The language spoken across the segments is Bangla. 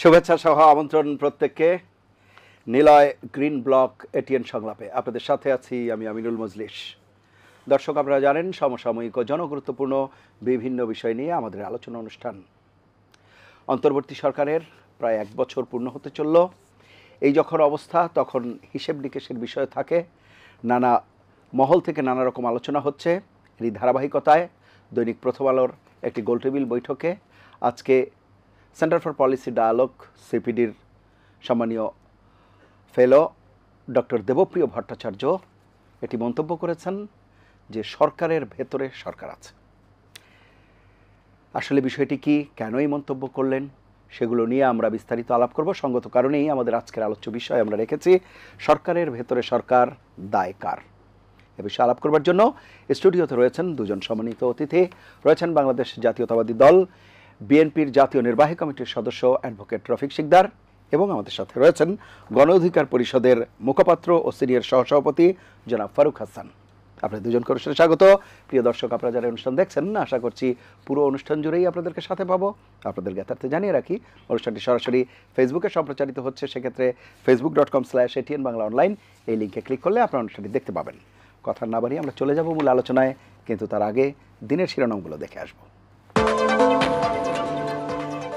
শুভেচ্ছা সহ আমন্ত্রণ প্রত্যেককে নিলয় গ্রিন ব্লক এটিএন সংলাপে আপনাদের সাথে আছি আমি আমিনুল মজলিস। দর্শক, আপনারা জানেন সমসাময়িক ও জনগুরুত্বপূর্ণ বিভিন্ন বিষয় নিয়ে আমাদের আলোচনা অনুষ্ঠান। অন্তর্বর্তী সরকারের প্রায় 1 বছর পূর্ণ হতে চলল। এই যখন অবস্থা, তখন হিসেব নিকেশের বিষয় থাকে, নানা মহল থেকে নানা রকম আলোচনা হচ্ছে। এই ধারাবাহিকতায় দৈনিক প্রথম আলোর একটি গোলটেবিল বৈঠকে আজকে সেন্টার ফর পলিসি ডায়ালগ সিপিডির সম্মানীয় ফেলো ডক্টর দেবপ্রিয় ভট্টাচার্য এটি মন্তব্য করেছেন যে সরকারের ভেতরে সরকার আছে। আসলে বিষয়টি কি, কেন এই মন্তব্য করলেন, সেগুলো নিয়ে আমরা বিস্তারিত আলাপ করব। সঙ্গত কারণেই আমাদের আজকের আলোচ্য বিষয় আমরা রেখেছি সরকারের ভেতরে সরকার, দায় কার। এ বিষয়ে আলাপ করবার জন্য স্টুডিওতে রয়েছেন দুজন সম্মানিত অতিথি। রয়েছেন বাংলাদেশ জাতীয়তাবাদী দল বিএনপির জাতীয় নির্বাহী কমিটির সদস্য অ্যাডভোকেট রফিক শিকদার এবং আমাদের সাথে রয়েছেন গণ অধিকার পরিষদের মুখপাত্র ও সিনিয়র সহসভাপতি জনাব ফারুক হাসান। আপনাদের দুজনকে অনুষ্ঠানে স্বাগত। প্রিয় দর্শক, আপনারা যারা অনুষ্ঠান দেখছেন, আশা করছি পুরো অনুষ্ঠান জুড়েই আপনাদেরকে সাথে পাবো। আপনাদের জ্ঞাতার্থে জানিয়ে রাখি, অনুষ্ঠানটি সরাসরি ফেসবুকে সম্প্রচারিত হচ্ছে। সেক্ষেত্রে facebook.com/ATN বাংলা অনলাইন এই লিঙ্কে ক্লিক করলে আপনারা অনুষ্ঠানটি দেখতে পাবেন। কথা না বাড়িয়ে আমরা চলে যাব মূল আলোচনায়, কিন্তু তার আগে দিনের শিরোনামগুলো দেখে আসব।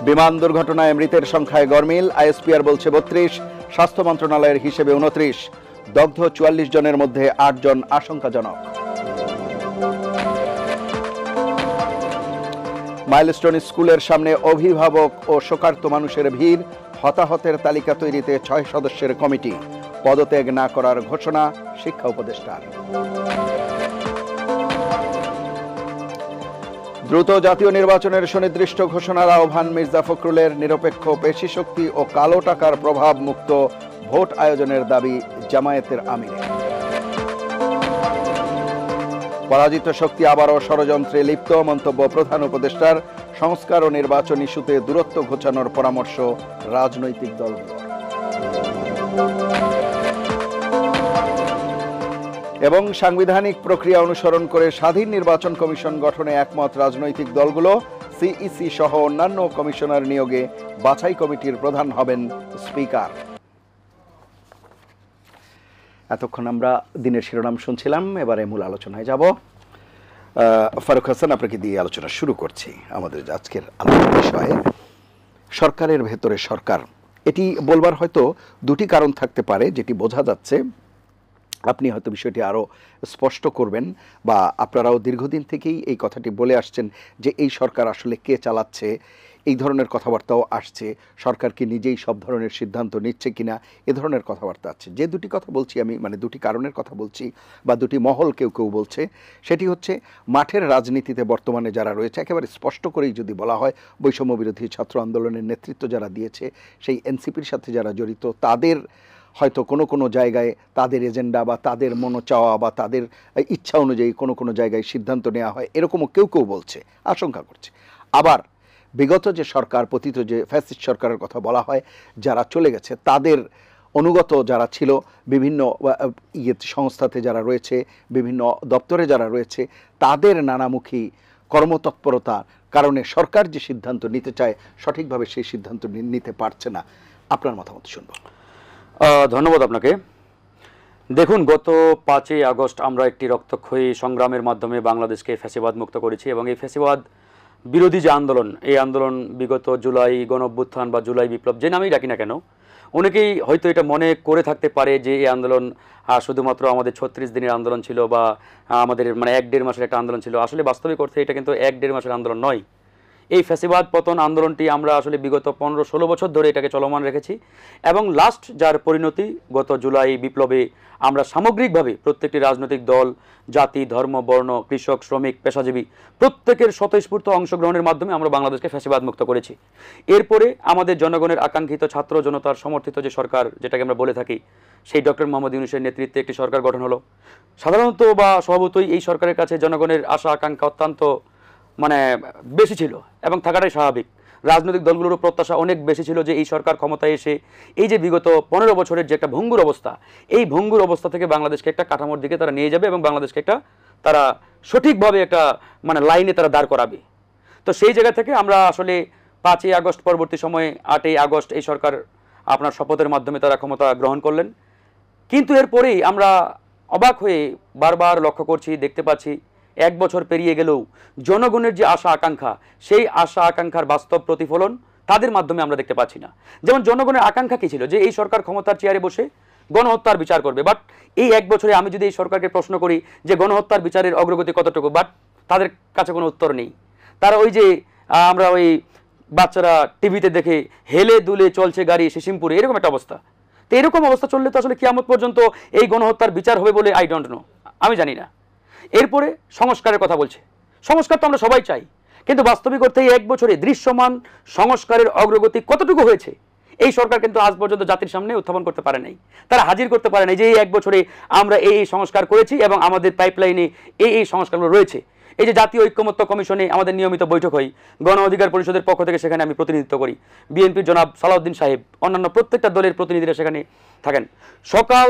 বিমান দুর্ঘটনায় মৃতের সংখ্যায় গরমিল, আইএসপিআর বলছে 32, স্বাস্থ্য মন্ত্রণালয়ের হিসেবে 29, দগ্ধ 44 জনের মধ্যে 8 জন আশঙ্কাজনক। মাইলস্টোন স্কুলের সামনে অভিভাবক ও শোকার্ত মানুষের ভিড়, হতাহতের তালিকা তৈরিতে 6 সদস্যের কমিটি, পদত্যাগ না করার ঘোষণা শিক্ষা উপদেষ্টার। দ্রুত জাতীয় নির্বাচনের সুনির্দিষ্ট ঘোষণার আহ্বান মির্জা ফখরুলের, নিরপেক্ষ পেশি শক্তি ও কালো টাকার প্রভাব মুক্ত ভোট আয়োজনের দাবি জামায়াতের আমিরের। পরাজিত শক্তি আবারও ষড়যন্ত্রে লিপ্ত, মন্তব্য প্রধান উপদেষ্টার, সংস্কার ও নির্বাচন ইস্যুতে দূরত্ব ঘোচানোর পরামর্শ রাজনৈতিক দলগুলোর। এবং সাংবিধানিক প্রক্রিয়া অনুসরণ করে স্বাধীন নির্বাচন কমিশন গঠনে একমত রাজনৈতিক দলগুলো, সিইসি সহ অন্যান্য কমিশনার নিয়োগে বাছাই কমিটির প্রধান হবেন স্পিকার। এতক্ষণ আমরা দিনের শিরোনাম শুনছিলাম, এবারে মূল আলোচনায় যাব। ফারুক হাসান, আপনাকে দিয়ে আলোচনা শুরু করছি। আমাদের আজকের আলোচনার বিষয়ে সরকারের ভেতরে সরকার, এটি বলবার হয়তো দুটি কারণ থাকতে পারে, যেটি বোঝা যাচ্ছে। আপনি হয়তো বিষয়টি আরও স্পষ্ট করবেন, বা আপনারাও দীর্ঘদিন থেকেই এই কথাটি বলে আসছেন যে এই সরকার আসলে কে চালাচ্ছে। এই ধরনের কথাবার্তাও আসছে, সরকার কি নিজেই সব ধরনের সিদ্ধান্ত নিচ্ছে কিনা, এ ধরনের কথাবার্তা আছে। যে দুটি কথা বলছি আমি, মানে দুটি কারণের কথা বলছি, বা দুটি মহল কেউ কেউ বলছে, সেটি হচ্ছে মাঠের রাজনীতিতে বর্তমানে যারা রয়েছে, একেবারে স্পষ্ট করেই যদি বলা হয়, বৈষম্য বিরোধী ছাত্র আন্দোলনের নেতৃত্ব যারা দিয়েছে, সেই এনসিপির সাথে যারা জড়িত, তাদের হয়তো কোনো কোনো জায়গায় তাদের এজেন্ডা বা তাদের মনোচাওয়া বা তাদের ইচ্ছা অনুযায়ী কোনো কোনো জায়গায় সিদ্ধান্ত নেওয়া হয়, এরকমও কেউ কেউ বলছে, আশঙ্কা করছে। আবার বিগত যে সরকার, পতিত যে ফ্যাসিস্ট সরকারের কথা বলা হয়, যারা চলে গেছে, তাদের অনুগত যারা ছিল, বিভিন্ন সংস্থাতে যারা রয়েছে, বিভিন্ন দপ্তরে যারা রয়েছে, তাদের নানামুখী কর্মতৎপরতার কারণে সরকার যে সিদ্ধান্ত নিতে চায়, সঠিকভাবে সেই সিদ্ধান্ত নিতে পারছে না। আপনার মতামত শুনব। ধন্যবাদ আপনাকে। দেখুন, গত 5ই আগস্ট আমরা একটি রক্তক্ষয়ী সংগ্রামের মাধ্যমে বাংলাদেশকে ফ্যাসিবাদ মুক্ত করেছি, এবং এই ফ্যাসিবাদ বিরোধী যে আন্দোলন, এই আন্দোলন বিগত জুলাই গণঅভ্যুত্থান বা জুলাই বিপ্লব, যে নামেই ডাকি না কেন, অনেকেই হয়তো এটা মনে করে থাকতে পারে যে এই আন্দোলন শুধুমাত্র আমাদের 36 দিনের আন্দোলন ছিল, বা আমাদের 1-1.5 মাসের একটা আন্দোলন ছিল। আসলে বাস্তবিক অর্থে এটা কিন্তু 1-1.5 মাসের আন্দোলন নয়। এই ফ্যাসিবাদ পতন আন্দোলনটি আমরা আসলে বিগত 15-16 বছর ধরে এটাকে চলমান রেখেছি, এবং লাস্ট যার পরিণতি গত জুলাই বিপ্লবে আমরা সামগ্রিকভাবে প্রত্যেকটি রাজনৈতিক দল, জাতি, ধর্ম, বর্ণ, কৃষক, শ্রমিক, পেশাজীবী প্রত্যেকের স্বতঃস্ফূর্ত অংশগ্রহণের মাধ্যমে আমরা বাংলাদেশকে ফ্যাসিবাদ মুক্ত করেছি। এরপরে আমাদের জনগণের আকাঙ্ক্ষিত ছাত্র জনতার সমর্থিত যে সরকার, যেটাকে আমরা বলে থাকি, সেই ডক্টর মোহাম্মদ ইউনূসের নেতৃত্বে একটি সরকার গঠন হলো। সাধারণত বা স্বভাবতই এই সরকারের কাছে জনগণের আশা আকাঙ্ক্ষা অত্যন্ত বেশি ছিল, এবং থাকাটাই স্বাভাবিক। রাজনৈতিক দলগুলোরও প্রত্যাশা অনেক বেশি ছিল যে এই সরকার ক্ষমতায় এসে এই যে বিগত 15 বছরের যে একটা ভঙ্গুর অবস্থা, এই ভঙ্গুর অবস্থা থেকে বাংলাদেশকে একটা কাঠামোর দিকে তারা নিয়ে যাবে, এবং বাংলাদেশকে একটা তারা সঠিকভাবে একটা লাইনে তারা দাঁড় করাবে। তো সেই জায়গা থেকে আমরা আসলে 5ই আগস্ট পরবর্তী সময়ে 8ই আগস্ট এই সরকার আপনার শপথের মাধ্যমে তারা ক্ষমতা গ্রহণ করলেন। কিন্তু এরপরেই আমরা অবাক হয়ে বারবার লক্ষ্য করছি, দেখতে পাচ্ছি 1 বছর পেরিয়ে গেলেও জনগণের যে আশা আকাঙ্ক্ষা, সেই আশা আকাঙ্ক্ষার বাস্তব প্রতিফলন তাদের মাধ্যমে আমরা দেখতে পাচ্ছি না। যেমন জনগণের আকাঙ্ক্ষা কী ছিল, যে এই সরকার ক্ষমতার চেয়ারে বসে গণহত্যার বিচার করবে, বাট এই 1 বছরে আমি যদি এই সরকারকে প্রশ্ন করি যে গণহত্যার বিচারের অগ্রগতি কতটুকু, বাট তাদের কাছে কোনো উত্তর নেই। তারা ওই যে আমরা ওই বাচ্চারা টিভিতে দেখে হেলে দুলে চলছে গাড়ি সিসিমপুরে, এরকম একটা অবস্থা। তো এরকম অবস্থা চললে তো আসলে কিয়ামত পর্যন্ত এই গণহত্যার বিচার হবে বলে আই ডোন্ট নো, আমি জানি না। এরপরে সংস্কারের কথা বলছে, সংস্কার তো আমরা সবাই চাই, কিন্তু বাস্তবিক অর্থে এই 1 বছরে দৃশ্যমান সংস্কারের অগ্রগতি কতটুকু হয়েছে এই সরকার কিন্তু আজ পর্যন্ত জাতির সামনে উত্থাপন করতে পারে নাই, তারা হাজির করতে পারে নাই যে এই 1 বছরে আমরা এই সংস্কার করেছি এবং আমাদের পাইপলাইনে এই সংস্কারগুলো রয়েছে। এই যে জাতীয় ঐক্যমত্য কমিশনে আমাদের নিয়মিত বৈঠক হয়, গণ অধিকার পরিষদের পক্ষ থেকে সেখানে আমি প্রতিনিধিত্ব করি, বিএনপির জনাব সালাউদ্দিন সাহেব, অন্যান্য প্রত্যেকটা দলের প্রতিনিধিরা সেখানে থাকেন। সকাল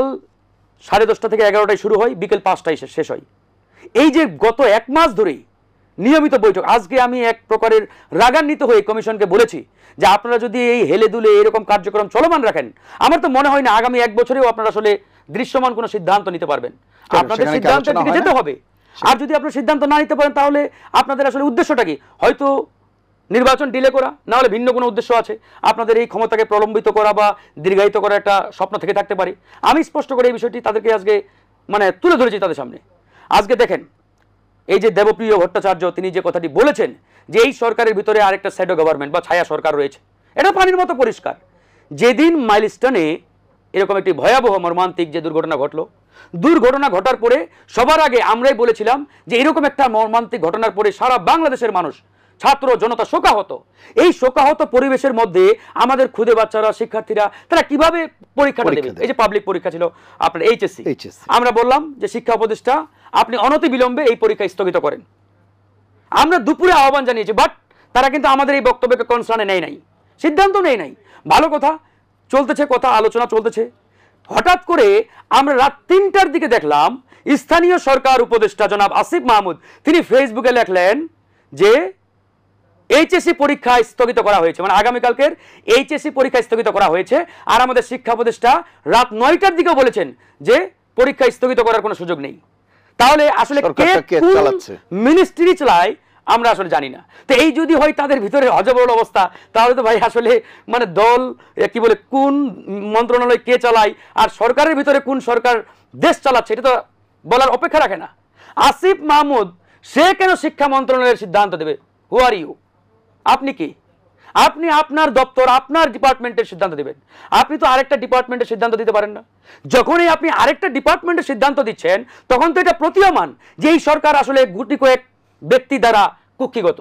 10:30 থেকে 11টায় শুরু হয়, বিকেল 5টায় শেষ হয়। এই যে গত 1 মাস ধরেই নিয়মিত বৈঠক, আজকে আমি এক প্রকারের রাগান্বিত হয়ে কমিশনকে বলেছি যে আপনারা যদি এই হেলে দুলে এরকম কার্যক্রম চলমান রাখেন, আমার তো মনে হয় না আগামী 1 বছরেও আপনারা আসলে দৃশ্যমান কোনো সিদ্ধান্ত নিতে পারবেন। আপনাদের সিদ্ধান্তের দিকে যেতে হবে, আর যদি আপনারা সিদ্ধান্ত না নিতে পারেন তাহলে আপনাদের আসলে উদ্দেশ্যটা কি? হয়তো নির্বাচন ডিলে করা, না হলে ভিন্ন কোনো উদ্দেশ্য আছে, আপনাদের এই ক্ষমতাকে প্রলম্বিত করা বা দীর্ঘায়িত করা একটা স্বপ্ন থেকে থাকতে পারে। আমি স্পষ্ট করে এই বিষয়টি তাদেরকে আজকে তুলে ধরেছি তাদের সামনে। আজকে দেখেন, এই যে দেবপ্রিয় ভট্টাচার্য তিনি যে কথাটি বলেছেন যে এই সরকারের ভিতরে আরেকটা শ্যাডো গভর্নমেন্ট বা ছায়া সরকার রয়েছে, এটা পানির মতো পরিষ্কার। যেদিন মাইলস্টোনে এরকম একটি ভয়াবহ মর্মান্তিক যে দুর্ঘটনা ঘটলো, দুর্ঘটনা ঘটার পরে সবার আগে আমরাই বলেছিলাম যে এরকম একটা মর্মান্তিক ঘটনার পরে সারা বাংলাদেশের মানুষ, ছাত্র জনতা শোকাহত। এই শোকাহত পরিবেশের মধ্যে আমাদের খুদে বাচ্চারা, শিক্ষার্থীরা তারা কিভাবে পরীক্ষাটা দেবে? এই যে পাবলিক পরীক্ষা ছিল আপনার এইচএসসি, আমরা বললাম যে শিক্ষা উপদেষ্টা আপনি অনতি বিলম্বে এই পরীক্ষা স্থগিত করেন। আমরা দুপুরে আহ্বান জানিয়েছি, বাট তারা কিন্তু আমাদের এই বক্তব্যকে কনসার্নে নেয় নাই, সিদ্ধান্ত নেয় নাই। ভালো কথা, চলতেছে কথা, আলোচনা চলতেছে। হঠাৎ করে আমরা রাত 3টার দিকে দেখলাম স্থানীয় সরকার উপদেষ্টা জনাব আসিফ মাহমুদ তিনি ফেসবুকে লেখলেন যে এইচএসসি পরীক্ষা স্থগিত করা হয়েছে, আগামীকালকের এইচএসসি পরীক্ষা স্থগিত করা হয়েছে। আর আমাদের শিক্ষা উপদেষ্টা রাত 9টার দিকেও বলেছেন যে পরীক্ষা স্থগিত করার কোনো সুযোগ নেই। তাহলে আসলে কে চালাচ্ছে, মিনিস্ট্রি চালায় আমরা আসলে জানি না। তো এই যদি হয় তাদের ভিতরে হজবরল অবস্থা, তাহলে তো ভাই আসলে দল কি বলে, কোন মন্ত্রণালয় কে চালায় আর সরকারের ভিতরে কোন সরকার দেশ চালাচ্ছে, এটা তো বলার অপেক্ষা রাখে না। আসিফ মাহমুদ সে কেন শিক্ষা মন্ত্রণালয়ের সিদ্ধান্ত দেবে? হু আর ইউ? আপনি কি? আপনি আপনার দপ্তর, আপনার ডিপার্টমেন্টের সিদ্ধান্ত দিবেন। আপনি তো আরেকটা ডিপার্টমেন্টের সিদ্ধান্ত দিতে পারেন না। যখনই আপনি আরেকটা ডিপার্টমেন্টের সিদ্ধান্ত দিচ্ছেন তখন তো এটা প্রতীয়মান যে এই সরকার আসলে গুটি কয়েক ব্যক্তি দ্বারা কুক্ষিগত।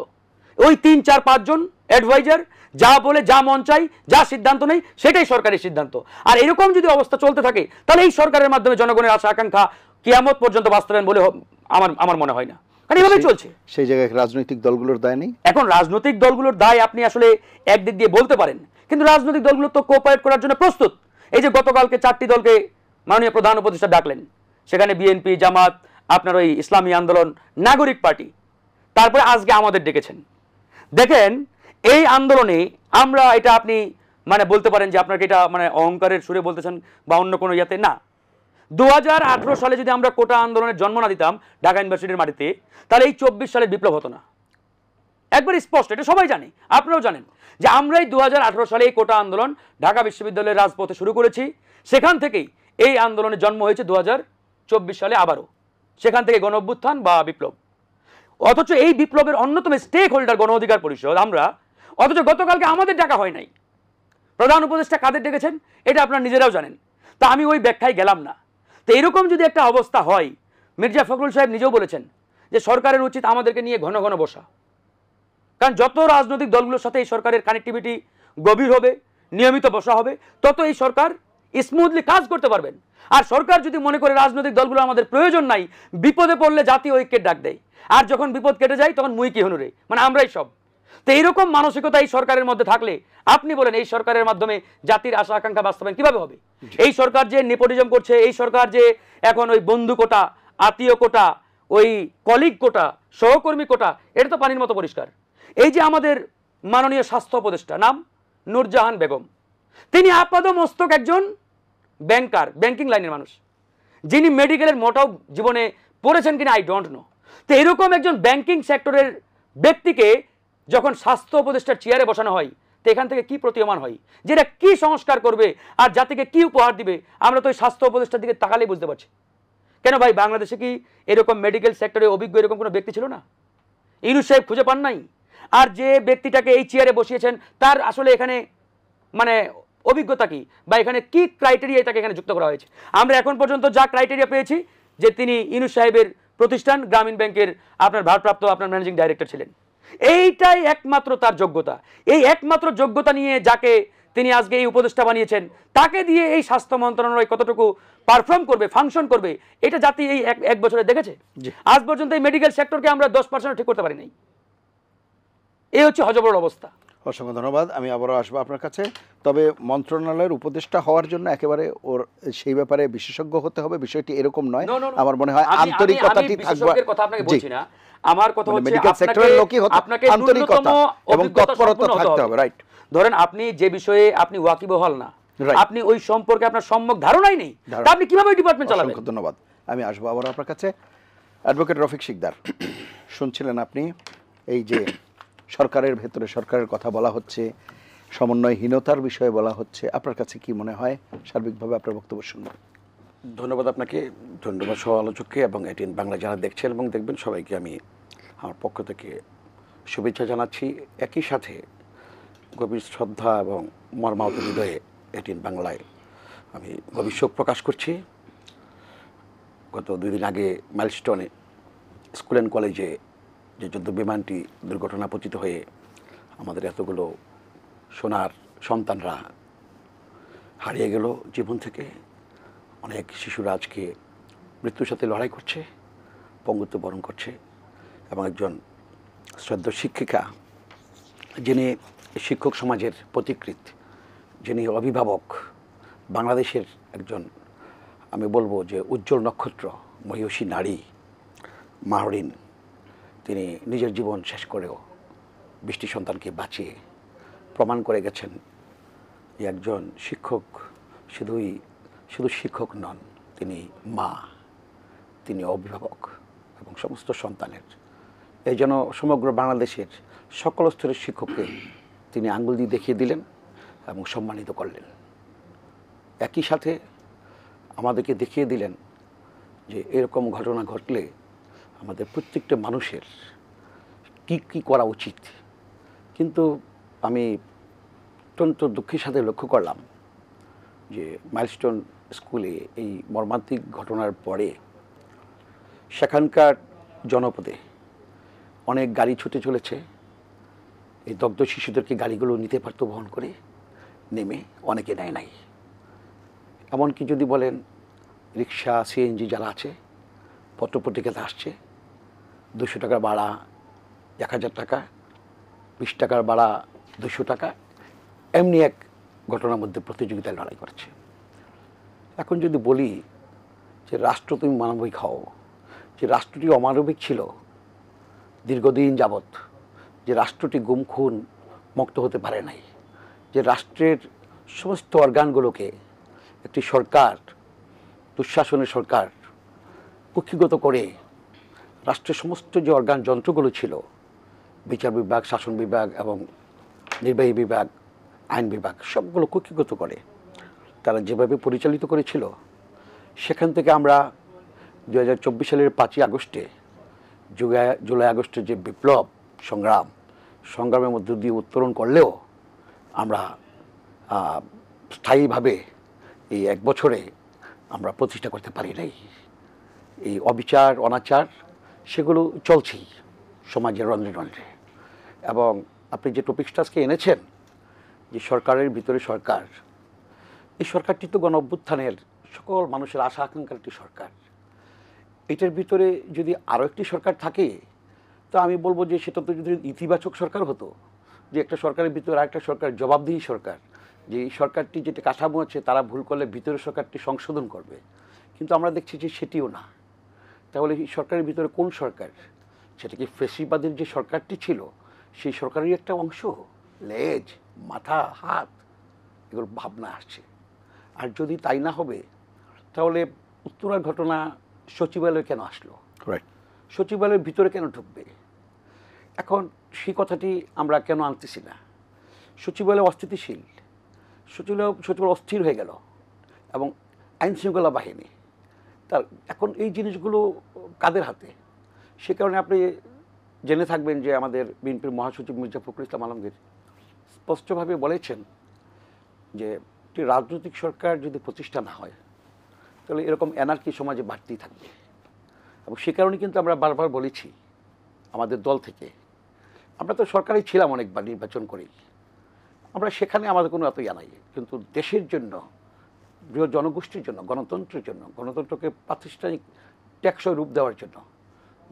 ওই 3, 4, 5 জন অ্যাডভাইজার যা বলে, যা মন চাই, যা সিদ্ধান্ত নেই সেটাই সরকারের সিদ্ধান্ত। আর এরকম যদি অবস্থা চলতে থাকে তাহলে এই সরকারের মাধ্যমে জনগণের আশা আকাঙ্ক্ষা কিয়ামত পর্যন্ত বাস্তবায়ন বলে আমার মনে হয় না, কারণ এভাবে চলছে। সেই জায়গায় রাজনৈতিক দলগুলোর দায় নেই। এখন রাজনৈতিক দলগুলোর দায় আপনি আসলে একদিক দিয়ে বলতে পারেন, কিন্তু রাজনৈতিক দলগুলো তো কোঅপারেট করার জন্য প্রস্তুত। এই যে গতকালকে 4টি দলকে মাননীয় প্রধান উপদেষ্টা ডাকলেন, সেখানে বিএনপি, জামাত, আপনার ওই ইসলামী আন্দোলন, নাগরিক পার্টি, তারপরে আজকে আমাদের ডেকেছেন। দেখেন এই আন্দোলনে আমরা, এটা আপনি বলতে পারেন যে আপনাকে এটা অহংকারের সুরে বলতেছেন বা অন্য কোনো ইয়াতে না। 2018 সালে যদি আমরা কোটা আন্দোলনের জন্ম না দিতাম ঢাকা ইউনিভার্সিটির মাটিতে, তাহলে এই 24 সালের বিপ্লব হতো না। একবার স্পষ্ট, এটা সবাই জানে, আপনারাও জানেন যে আমরাই 2018 সালে এই কোটা আন্দোলন ঢাকা বিশ্ববিদ্যালয়ের রাজপথে শুরু করেছি। সেখান থেকেই এই আন্দোলনের জন্ম হয়েছে 2024 সালে আবারও, সেখান থেকে গণ অভ্যুত্থান বা বিপ্লব। অথচ এই বিপ্লবের অন্যতম স্টেক হোল্ডার গণ অধিকার পরিষদ আমরা, অথচ গতকালকে আমাদের ডাকা হয় নাই। প্রধান উপদেষ্টা কাদের ডেকেছেন এটা আপনারা নিজেরাও জানেন, তা আমি ওই ব্যাখ্যায় গেলাম না। তো এরকম যদি একটা অবস্থা হয়, মির্জা ফখরুল সাহেব নিজেও বলেছেন যে সরকারের উচিত আমাদেরকে নিয়ে ঘন ঘন বসা, কারণ যত রাজনৈতিক দলগুলোর সাথে এই সরকারের কানেক্টিভিটি গভীর হবে, নিয়মিত বসা হবে, তত এই সরকার স্মুথলি কাজ করতে পারবেন। আর সরকার যদি মনে করে রাজনৈতিক দলগুলো আমাদের প্রয়োজন নাই, বিপদে পড়লে জাতীয় ঐক্যের ডাক দেয়, আর যখন বিপদ কেটে যায় তখন মুই কি হনুরে, আমরাই সব। তো এইরকম মানসিকতা এই সরকারের মধ্যে থাকলে আপনি বলেন এই সরকারের মাধ্যমে জাতির আশা আকাঙ্ক্ষা বাস্তবায়ন কিভাবে হবে? এই সরকার যে নেপোটিজম করছে, এই সরকার যে এখন ওই বন্ধু কোটা, আত্মীয় কোটা, ওই কলিগ কোটা, সহকর্মী কোটা, এটা তো পানির মতো পরিষ্কার। এই যে আমাদের মাননীয় স্বাস্থ্য উপদেষ্টা, নাম নূরজাহান বেগম। তিনি আপাদমস্তক একজন ব্যাংকার, ব্যাংকিং লাইনের মানুষ, যিনি মেডিকেলের মোটাও জীবনে পড়েছেন কিনা আই ডোন্ট নো। তো এরকম একজন ব্যাংকিং সেক্টরের ব্যক্তিকে যখন স্বাস্থ্য উপদেষ্টার চেয়ারে বসানো হয়, তো এখান থেকে কি প্রতীয়মান হয়, যেটা কি সংস্কার করবে আর জাতিকে কি উপহার দিবে, আমরা তো ওই স্বাস্থ্য উপদেষ্টার দিকে তাকালেই বুঝতে পারছি। কেন ভাই, বাংলাদেশে কি এরকম মেডিকেল সেক্টরে অভিজ্ঞ এরকম কোনো ব্যক্তি ছিল না? ইউনূস সাহেব খুঁজে পান নাই? আর যে ব্যক্তিটাকে এই চেয়ারে বসিয়েছেন তার আসলে এখানে মানে অভিজ্ঞতা কি, বা এখানে কি ক্রাইটেরিয়ায় তাকে এখানে যুক্ত করা হয়েছে? আমরা এখন পর্যন্ত যা ক্রাইটেরিয়া পেয়েছি যে তিনি ইউনূস সাহেবের প্রতিষ্ঠান গ্রামীণ ব্যাংকের আপনার ভারপ্রাপ্ত আপনার ম্যানেজিং ডাইরেক্টর ছিলেন, এইটাই একমাত্র তার যোগ্যতা। এই একমাত্র যোগ্যতা নিয়ে যাকে তিনি আজকে এই উপদেষ্টা বানিয়েছেন, তাকে দিয়ে এই স্বাস্থ্য মন্ত্রণালয় কতটুকু পারফর্ম করবে, ফাংশন করবে, এটা জাতি এই এক বছরে দেখেছে। আজ পর্যন্ত এই মেডিকেল সেক্টরকে আমরা 10% ঠিক করতে পারি নাই। এই হচ্ছে হযবরল অবস্থা। অসংখ্য ধন্যবাদ। আমি আবারও আসবো আপনার কাছে। তবে মন্ত্রণালয়ের উপদেষ্টা হওয়ার জন্য একেবারে ওর সেই ব্যাপারে বিশেষজ্ঞ হতে হবে, বিষয়টি এরকম নয়। আমার মনে হয় আন্তরিকতাটি থাকবে। কথা আপনাকে বলছি না, আমার কথা হচ্ছে মেডিকেল সেক্টরের লোকই হতে আপনাকে আন্তরিকতা এবং তৎপরতা থাকতে হবে। রাইট। ধরেন আপনি যে বিষয়ে আপনি ওয়াকিবহাল না, আপনি ওই সম্পর্কে আপনার সম্যক ধারণাই নেই, তা আপনি কিভাবে ওই ডিপার্টমেন্ট চালাবেন? অসংখ্য ধন্যবাদ। আমি আসবো আবার আপনার কাছে। অ্যাডভোকেট রফিক শিকদার, শুনছিলেন আপনি এই যে সরকারের ভেতরে সরকারের কথা বলা হচ্ছে, সমন্বয়হীনতার বিষয়ে বলা হচ্ছে, আপনার কাছে কি মনে হয়? সার্বিকভাবে আপনার বক্তব্য শুনব। ধন্যবাদ আপনাকে, ধন্যবাদ সহ আলোচককে এবং এটিএন বাংলা যারা দেখছেন এবং দেখবেন সবাইকে আমি আমার পক্ষ থেকে শুভেচ্ছা জানাচ্ছি। একই সাথে গভীর শ্রদ্ধা এবং মর্মাহত হৃদয়ে এটিএন বাংলায় আমি গভীর শোক প্রকাশ করছি। গত 2 দিন আগে মাইলস্টোনে স্কুল অ্যান্ড কলেজে যে যুদ্ধ বিমানটি দুর্ঘটনা পতিত হয়ে আমাদের এতগুলো সোনার সন্তানরা হারিয়ে গেল জীবন থেকে, অনেক শিশুরা আজকে মৃত্যুর সাথে লড়াই করছে, পঙ্গুত্ব বরণ করছে, এবং একজন শ্রদ্ধেয় শিক্ষিকা যিনি শিক্ষক সমাজের পথিকৃৎ, যিনি অভিভাবক, বাংলাদেশের একজন আমি বলবো যে উজ্জ্বল নক্ষত্র, মহিষী নারী মাহরিন, তিনি নিজের জীবন শেষ করেও 20টি সন্তানকে বাঁচিয়ে প্রমাণ করে গেছেন যে একজন শিক্ষক শুধু শিক্ষক নন, তিনি মা, তিনি অভিভাবক এবং সমস্ত সন্তানের। এই জন্য সমগ্র বাংলাদেশের সকল স্তরের শিক্ষককে তিনি আঙ্গুল দিয়ে দেখিয়ে দিলেন এবং সম্মানিত করলেন। একই সাথে আমাদেরকে দেখিয়ে দিলেন যে এরকম ঘটনা ঘটলে আমাদের প্রত্যেকটা মানুষের কি কি করা উচিত। কিন্তু আমি অত্যন্ত দুঃখের সাথে লক্ষ্য করলাম যে মাইলস্টোন স্কুলে এই মর্মান্তিক ঘটনার পরে সেখানকার জনপদে অনেক গাড়ি ছুটে চলেছে। এই দগ্ধ শিশুদেরকে গাড়িগুলো নিতে পারতো বহন করে, নেমে অনেকে নেয় নাই। এমনকি যদি বলেন রিক্সা, সিএনজি যারা আছে, পত্রপত্রিকাতে আসছে 200 টাকার ভাড়া 1000 টাকা, 20 টাকার ভাড়া 200 টাকা, এমনি এক ঘটনার মধ্যে প্রতিযোগিতায় লড়াই করছে। এখন যদি বলি যে রাষ্ট্র তুমি মানবিক হও, যে রাষ্ট্রটি অমানবিক ছিল দীর্ঘদিন যাবৎ, যে রাষ্ট্রটি গুম খুন মুক্ত হতে পারে নাই, যে রাষ্ট্রের সমস্ত অর্গানগুলোকে একটি সরকার, দুঃশাসনের সরকার কুক্ষিগত করে রাষ্ট্রের সমস্ত যে অর্গান যন্ত্রগুলো ছিল, বিচার বিভাগ, শাসন বিভাগ এবং নির্বাহী বিভাগ, আইন বিভাগ, সবগুলো কুক্ষিগত করে তারা যেভাবে পরিচালিত করেছিল, সেখান থেকে আমরা 2024 সালের 5ই আগস্টে জুলাই আগস্টের যে বিপ্লব সংগ্রামের মধ্য দিয়ে উত্তরণ করলেও আমরা স্থায়ীভাবে এই 1 বছরে আমরা প্রতিষ্ঠা করতে পারি নাই। এই অবিচার, অনাচার সেগুলো চলছেই সমাজের রন্ধ্রে রন্ধ্রে। এবং আপনি যে টপিকসটা আজকে এনেছেন যে সরকারের ভিতরে সরকার, এই সরকারটি তো গণ অভ্যুত্থানের সকল মানুষের আশা আকাঙ্ক্ষার একটি সরকার। এটার ভিতরে যদি আরও একটি সরকার থাকে, তো আমি বলবো যে সেটা তো যদি ইতিবাচক সরকার হতো, যে একটা সরকারের ভিতরে আরেকটা সরকার জবাবদিহি সরকার, যে এই সরকারটি যেটা কাঠামো আছে তারা ভুল করলে ভিতরে সরকারটি সংশোধন করবে। কিন্তু আমরা দেখছি যে সেটিও না। তাহলে এই সরকারের ভিতরে কোন সরকার? সেটা কি ফ্যাসিবাদের যে সরকারটি ছিল সেই সরকারেরই একটা অংশ, লেজ, মাথা, হাত, এগুলো ভাবনা আসছে। আর যদি তাই না হবে তাহলে উত্তরার ঘটনা সচিবালয়ে কেন আসলো, রাইট। সচিবালয়ের ভিতরে কেন ঢুকবে? এখন সেই কথাটি আমরা কেন আনতেছি না? সচিবালয় অস্থিতিশীল, সচিবালয় অস্থির হয়ে গেল এবং আইন শৃঙ্খলা বাহিনী তার এখন এই জিনিসগুলো কাদের হাতে? সে কারণে আপনি জেনে থাকবেন যে আমাদের বিএনপির মহাসচিব মির্জা ফখরুল ইসলাম আলমগীর স্পষ্টভাবে বলেছেন যে একটি রাজনৈতিক সরকার যদি প্রতিষ্ঠা না হয় তাহলে এরকম অ্যানার্কি সমাজে বাড়তেই থাকবে। এবং সে কারণে কিন্তু আমরা বারবার বলেছি আমাদের দল থেকে, আমরা তো সরকারই ছিলাম অনেকবার নির্বাচন করেই, আমরা সেখানে আমাদের কোনো এত ইয়া নাই, কিন্তু দেশের জন্য, বৃহৎ জনগোষ্ঠীর জন্য, গণতন্ত্রের জন্য, গণতন্ত্রকে প্রাতিষ্ঠানিক টেকসই রূপ দেওয়ার জন্য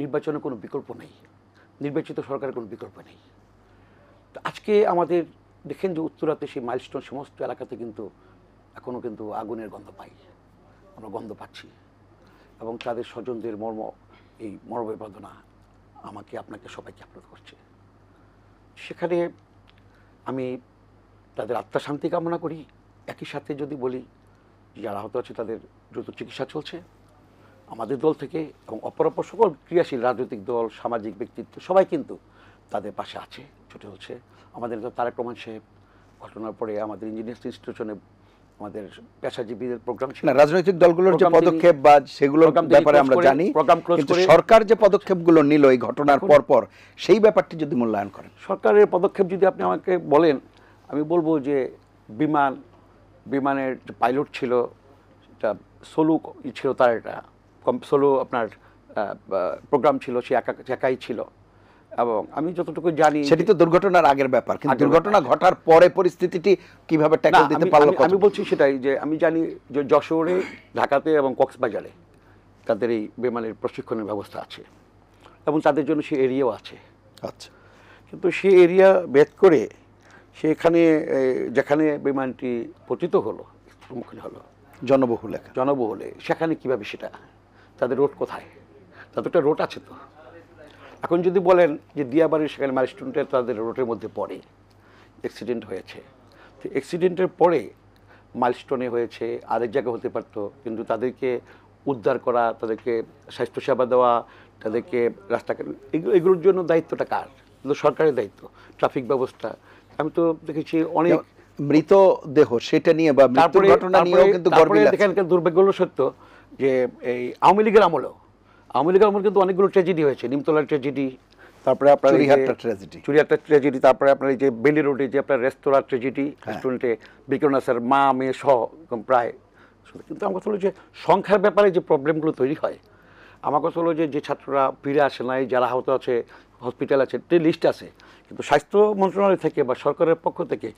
নির্বাচনের কোনো বিকল্প নেই, নির্বাচিত সরকারের কোনো বিকল্প নেই। তো আজকে আমাদের দেখেন যে উত্তরাতে সেই মাইলস্টোন সমস্ত এলাকাতে কিন্তু এখনও কিন্তু আগুনের গন্ধ পাই, আমরা গন্ধ পাচ্ছি। এবং তাদের স্বজনদের এই মর্মবেদনা আমাকে, আপনাকে, সবাইকে আপ্লুত করছে। সেখানে আমি তাদের আত্মা শান্তি কামনা করি। একই সাথে যদি বলি যারা আহত আছে তাদের দ্রুত চিকিৎসা চলছে আমাদের দল থেকে, এবং অপরাপর সকল ক্রিয়াশীল রাজনৈতিক দল, সামাজিক ব্যক্তিত্ব সবাই কিন্তু তাদের পাশে আছে, ছুটে হচ্ছে। আমাদের নেতা তারেক রহমান সাহেব ঘটনার পরে আমাদের ইঞ্জিনিয়ার্স ইনস্টিটিউশনে আমাদের পেশাজীবীদের প্রোগ্রাম ছিল, না, রাজনৈতিক দলগুলোর যে পদক্ষেপ বা সেগুলোর ব্যাপারে আমরা জানি, কিন্তু সরকার যে পদক্ষেপগুলো নিল এই ঘটনার পর সেই ব্যাপারটি যদি মূল্যায়ন করেন। সরকারের পদক্ষেপ যদি আপনি আমাকে বলেন, আমি বলবো যে বিমানের যে পাইলট ছিল, সেটা সোলো ছিল, তার একটা সোলো আপনার প্রোগ্রাম ছিল, সে একাই ছিল। এবং আমি যতটুকু জানি সেটি তো দুর্ঘটনার আগের ব্যাপার, কিন্তু দুর্ঘটনা ঘটার পরে পরিস্থিতিটি কিভাবে ট্যাকল দিতে পারলো? আমি বলছি সেটাই, যে আমি জানি যে যশোরে, ঢাকাতে এবং কক্সবাজারে তাদের এই বিমানের প্রশিক্ষণের ব্যবস্থা আছে এবং তাদের জন্য সে এরিয়াও আছে। আচ্ছা, কিন্তু সে এরিয়া ভেদ করে সেখানে যেখানে বিমানটি পতিত হলো, সম্মুখীন হলো জনবহুলে, সেখানে কিভাবে সেটা, তাদের রোড কোথায়? তাদের একটা রোড আছে তো। এখন যদি বলেন যে দিয়াবাড়ির সেখানে মাইলস্টোনটা তাদের রোডের মধ্যে পড়ে অ্যাক্সিডেন্ট হয়েছে, তো অ্যাক্সিডেন্টের পরে মাইলস্টোনে হয়েছে, আরেক জায়গায় হতে পারতো, কিন্তু তাদেরকে উদ্ধার করা, তাদেরকে স্বাস্থ্যসেবা দেওয়া, তাদেরকে রাস্তাঘাট, এগুলোর জন্য দায়িত্বটা কার? কিন্তু সরকারের দায়িত্ব, ট্রাফিক ব্যবস্থা। আমি তো দেখেছি অনেক মৃতদেহ সেটা নিয়ে বা মৃত্যুর ঘটনা নিয়েও কিন্তু এখানকার দুর্ভাগ্য হলো সত্য যে এই আওয়ামী লীগের আমলে কিন্তু অনেকগুলো ট্র্যাজেডি হয়েছে। নিমতলার ট্র্যাজেডি, তারপরে আপনার চুরিহাট্টার ট্র্যাজেডি, তারপরে আপনার এই যে বেলি রোডে যে আপনার রেস্তোরাঁ ট্র্যাজেডি, রেস্টুরেন্টে বিক্রনাসার মা মেয়ে সহ প্রায়। কিন্তু আমার কথা হলো যে সংখ্যার ব্যাপারে যে প্রবলেমগুলো তৈরি হয়, আমার কথা হলো যে ছাত্ররা ফিরে আসে নাই, যারা আহত আছে, হসপিটাল আছে, লিস্ট আছে, কিন্তু স্বাস্থ্য মন্ত্রণালয় থেকে বা সরকারের পক্ষ থেকে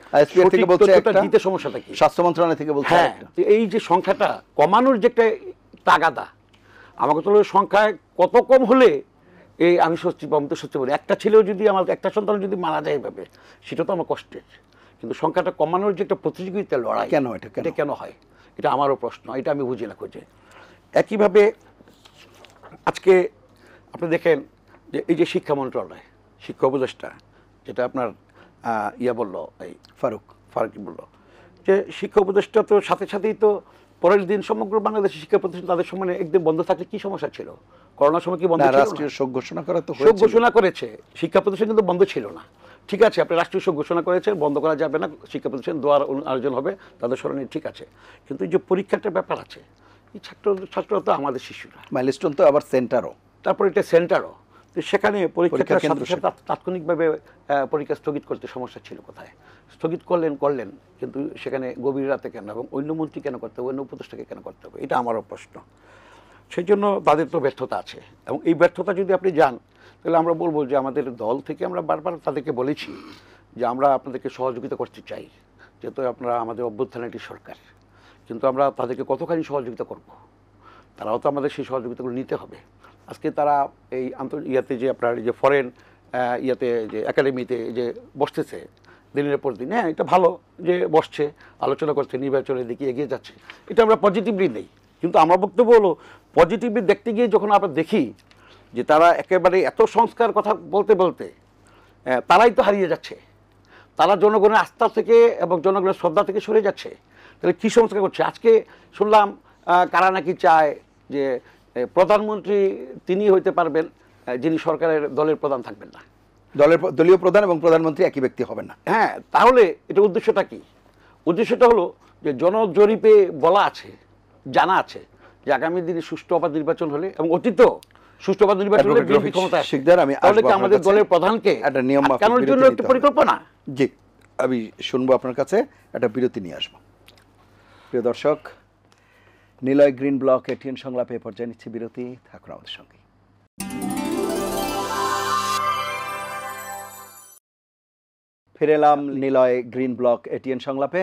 দিতে সমস্যাটা কি? স্বাস্থ্য মন্ত্রণালয় থেকে বলছে হ্যাঁ, এই যে সংখ্যাটা কমানোর যে একটা তাগাদা, আমার কথা হলো সংখ্যায় কত কম হলে এই আমি তো সত্যি বলি, একটা ছেলেও যদি আমার একটা সন্তান যদি মারা যায় এভাবে, সেটা তো আমার কষ্টের। কিন্তু সংখ্যাটা কমানোর যে একটা প্রতিযোগিতা লড়াই, এটা কেন হয়? এটা আমারও প্রশ্ন, এটা আমি বুঝি না খুঁজে। একইভাবে আজকে আপনি দেখেন যে এই যে শিক্ষা মন্ত্রণালয়, শিক্ষা উপদেষ্টা, যেটা আপনার বললো, এই ফারুক বললো যে শিক্ষা উপদেষ্টা তো সাথে সাথেই তো পরের দিন সমগ্র বাংলাদেশের শিক্ষা প্রতিষ্ঠান তাদের সময় একদিন বন্ধ থাকলে কি সমস্যা ছিল? করোনার সময় কি বন্ধ ছিল? রাষ্ট্রীয় শোক ঘোষণা করা তো শোক ঘোষণা করেছে, শিক্ষা প্রতিষ্ঠান কিন্তু বন্ধ ছিল না। ঠিক আছে, আপনি রাষ্ট্রীয় শোক ঘোষণা করেছেন, বন্ধ করা যাবে না, শিক্ষা প্রতিষ্ঠান দোয়ার আয়োজন হবে তাদের স্মরণে, ঠিক আছে। কিন্তু এই যে পরীক্ষাটার ব্যাপার আছে, এই ছাত্ররা তো আমাদের শিশুরা, মাইলস্টোন তো আবার সেন্টারও, তারপর এটা সেন্টারও, তো সেখানে পরীক্ষার সাথে তাৎক্ষণিকভাবে পরীক্ষা স্থগিত করতে সমস্যা ছিল কোথায়? স্থগিত করলেন, কিন্তু সেখানে গভীর রাতে কেন, এবং অন্য মন্ত্রী কেন করতে হবে, অন্য উপদেষ্টাকে কেন করতে হবে? এটা আমারও প্রশ্ন। সেই জন্য তাদের তো ব্যর্থতা আছে, এবং এই ব্যর্থতা যদি আপনি যান তাহলে আমরা বলবো যে আমাদের দল থেকে আমরা বারবার তাদেরকে বলেছি যে আমরা আপনাদেরকে সহযোগিতা করতে চাই, যেহেতু আপনারা আমাদের অভ্যুত্থানের সরকার, কিন্তু আমরা তাদেরকে কতখানি সহযোগিতা করব? তারাও তো আমাদের সেই সহযোগিতাগুলো নিতে হবে। আজকে তারা এই ইয়াতে যে আপনার যে ফরেন ইয়াতে যে একাডেমিতে যে বসতেছে দিনের পর দিন, হ্যাঁ, এটা ভালো যে বসছে, আলোচনা করছে, নির্বাচনের দিকে এগিয়ে যাচ্ছে, এটা আমরা পজিটিভলি নেই। কিন্তু আমার বক্তব্য হলো পজিটিভলি দেখতে গিয়ে যখন আমরা দেখি যে তারা একেবারে এত সংস্কার কথা বলতে বলতে তারাই তো হারিয়ে যাচ্ছে, তারা জনগণের আস্থা থেকে এবং জনগণের শ্রদ্ধা থেকে সরে যাচ্ছে। তাহলে কী সংস্কার করছে? আজকে শুনলাম কারা নাকি চায় যে প্রধানমন্ত্রী তিনি হইতে পারবেন যিনি সরকারের দলের প্রধান থাকবেন না। দলীয় প্রধান এবং প্রধানমন্ত্রী একই ব্যক্তি হবে না। হ্যাঁ, তাহলে এটা উদ্দেশ্যটা কি? উদ্দেশ্যটা হলো যে জনজরিপে বলা আছে, জানা আছে যে আগামী দিনে সুষ্ঠু অবাধ নির্বাচন হলে এবং অতীত সুষ্ঠু অবাধ নির্বাচন হলে বিএনপি ক্ষমতা আসে। তাহলে কি আমাদের দলের প্রধানকে আটকানোর জন্য একটা পরিকল্পনা? জি, আমি শুনবো আপনার কাছে, একটা বিরতি নিয়ে আসবো। প্রিয় দর্শক, নিলয় গ্রিন ব্লক এটিএন সংলাপে পর্যায়ে নিচ্ছে বিরতি। থাকুন আমাদের সঙ্গে। ফিরে এলাম নিলয় গ্রিন ব্লক এটিএন সংলাপে।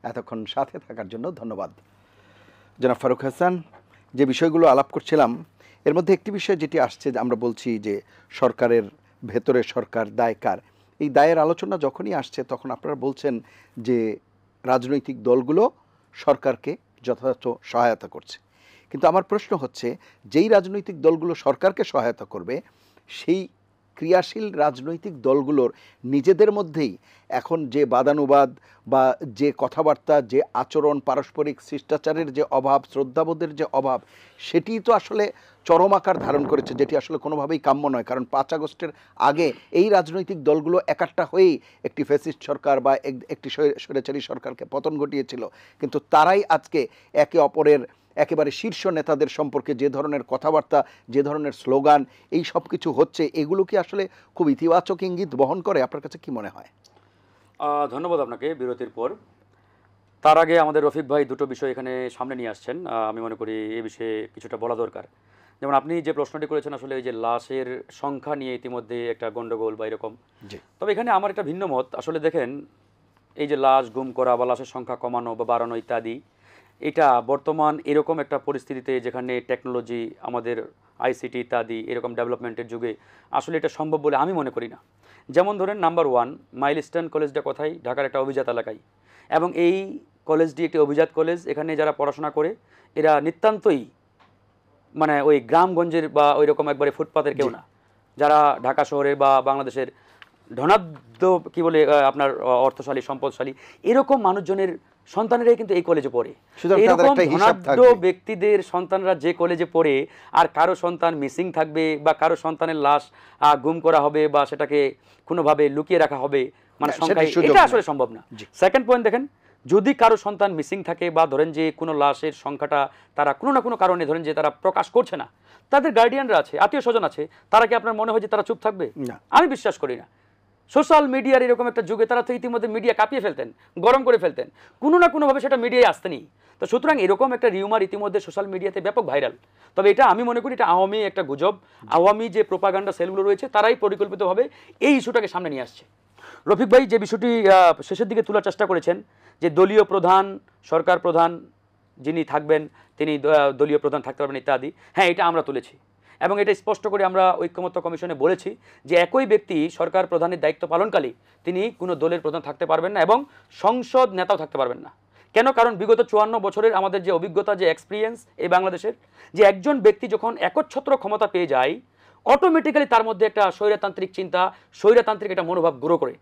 এতক্ষণ সাথে থাকার জন্য ধন্যবাদ। জনাব ফারুক হাসান, যে বিষয়গুলো আলাপ করছিলাম এর মধ্যে একটি বিষয় যেটি আসছে, আমরা বলছি যে সরকারের ভেতরে সরকার দায় কার, এই দায়ের আলোচনা যখনই আসছে তখন আপনারা বলছেন যে রাজনৈতিক দলগুলো সরকারকে যথাযথ সহায়তা করছে। কিন্তু আমার প্রশ্ন হচ্ছে, যেই রাজনৈতিক দলগুলো সরকারকে সহায়তা করবে সেই ক্রিয়াশীল রাজনৈতিক দলগুলোর নিজেদের মধ্যেই এখন যে বাদানুবাদ বা যে কথাবার্তা, যে আচরণ, পারস্পরিক শিষ্টাচারের যে অভাব, শ্রদ্ধাবোধের যে অভাব, সেটি তো আসলে চরম আকার ধারণ করেছে, যেটি আসলে কোনোভাবেই কাম্য নয়। কারণ 5 আগস্টের আগে এই রাজনৈতিক দলগুলো একাট্টা হয়েই একটি ফ্যাসিস্ট সরকার বা একটি স্বৈরাচারী সরকারকে পতন ঘটিয়েছিল। কিন্তু তারাই আজকে একে অপরের একেবারে শীর্ষ নেতাদের সম্পর্কে যে ধরনের কথাবার্তা, যে ধরনের স্লোগান, এই সব কিছু হচ্ছে, এগুলো কি আসলে খুব ইতিবাচক ইঙ্গিত বহন করে? আপনার কাছে কি মনে হয়? ধন্যবাদ আপনাকে বিরতির পর। তার আগে আমাদের রফিক ভাই দুটো বিষয় এখানে সামনে নিয়ে আসছেন, আমি মনে করি এই বিষয়ে কিছুটা বলা দরকার। যেমন আপনি যে প্রশ্নটি করেছেন, আসলে এই যে লাশের সংখ্যা নিয়ে ইতিমধ্যে একটা গন্ডগোল বা এরকম, তবে এখানে আমার একটা ভিন্ন মত। আসলে দেখেন, এই যে লাশ গুম করা বা লাশের সংখ্যা কমানো বা বাড়ানো ইত্যাদি, এটা বর্তমান এরকম একটা পরিস্থিতিতে যেখানে টেকনোলজি, আমাদের আইসিটি ইত্যাদি এরকম ডেভেলপমেন্টের যুগে আসলে এটা সম্ভব বলে আমি মনে করি না। যেমন ধরেন, নাম্বার 1 মাইলস্টোন কলেজটা কোথায়? ঢাকার একটা অভিজাত এলাকায়, এবং এই কলেজটি একটি অভিজাত কলেজ। এখানে যারা পড়াশোনা করে এরা নিতান্তই মানে ওই গ্রামগঞ্জের বা ওই রকম একবারে ফুটপাতের কেউ না, যারা ঢাকা শহরের বা বাংলাদেশের ধনাঢ্য কি বলে আপনার অর্থশালী, সম্পদশালী এরকম মানুষজনের সন্তানেরাই কিন্তু এই কলেজে পড়ে। এরকম ধনাঢ্য ব্যক্তিদের সন্তানরা যে কলেজে পড়ে, আর কারো সন্তান মিসিং থাকবে বা কারো সন্তানের লাশ গুম করা হবে বা সেটাকে কোনোভাবে লুকিয়ে রাখা হবে, মানে সংখ্যায় এটা আসলে সম্ভব না। সেকেন্ড পয়েন্ট দেখেন, যদি কারো সন্তান মিসিং থাকে বা ধরেন যে কোনো লাশের সংখ্যাটা তারা কোনো না কোনো কারণে ধরেন যে তারা প্রকাশ করছে না, তাদের গার্ডিয়ানরা আছে, আত্মীয় স্বজন আছে, তারা কি আপনার মনে হয় যে তারা চুপ থাকবে? আমি বিশ্বাস করি না। সোশ্যাল মিডিয়ার এরকম একটা যুগে তারা তো ইতিমধ্যে মিডিয়া কাঁপিয়ে ফেলতেন, গরম করে ফেলতেন, কোনো না কোনোভাবে সেটা মিডিয়ায় আসতেনি। তো সুতরাং এরকম একটা রিউমার ইতিমধ্যে সোশ্যাল মিডিয়াতে ব্যাপক ভাইরাল। তবে এটা আমি মনে করি এটা আওয়ামী একটা গুজব। আওয়ামী যে প্রোপাগান্ডা সেলগুলো রয়েছে তারাই পরিকল্পিতভাবে এই ইস্যুটাকে সামনে নিয়ে আসছে। রফিক ভাই যে বিষয়টি শেষের দিকে তোলার চেষ্টা করেছেন, যে দলীয় প্রধান, সরকার প্রধান যিনি থাকবেন তিনি দলীয় প্রধান থাকতে পারবেন ইত্যাদি, হ্যাঁ এটা আমরা তুলেছি এবং এটা স্পষ্ট করে আমরা ঐক্যমত্য কমিশনে বলেছি যে একই ব্যক্তি সরকার প্রধানের দায়িত্ব পালনকালে তিনি কোনো দলের প্রধান থাকতে পারবেন না এবং সংসদ নেতাও থাকতে পারবেন না। কেন? কারণ বিগত 54 বছরের আমাদের যে অভিজ্ঞতা, যে এক্সপিরিয়েন্স এই বাংলাদেশের, যে একজন ব্যক্তি যখন একচ্ছত্র ক্ষমতা পেয়ে যায় অটোমেটিক্যালি তার মধ্যে একটা স্বৈরতান্ত্রিক চিন্তা, স্বৈরতান্ত্রিক একটা মনোভাব গ্রো করে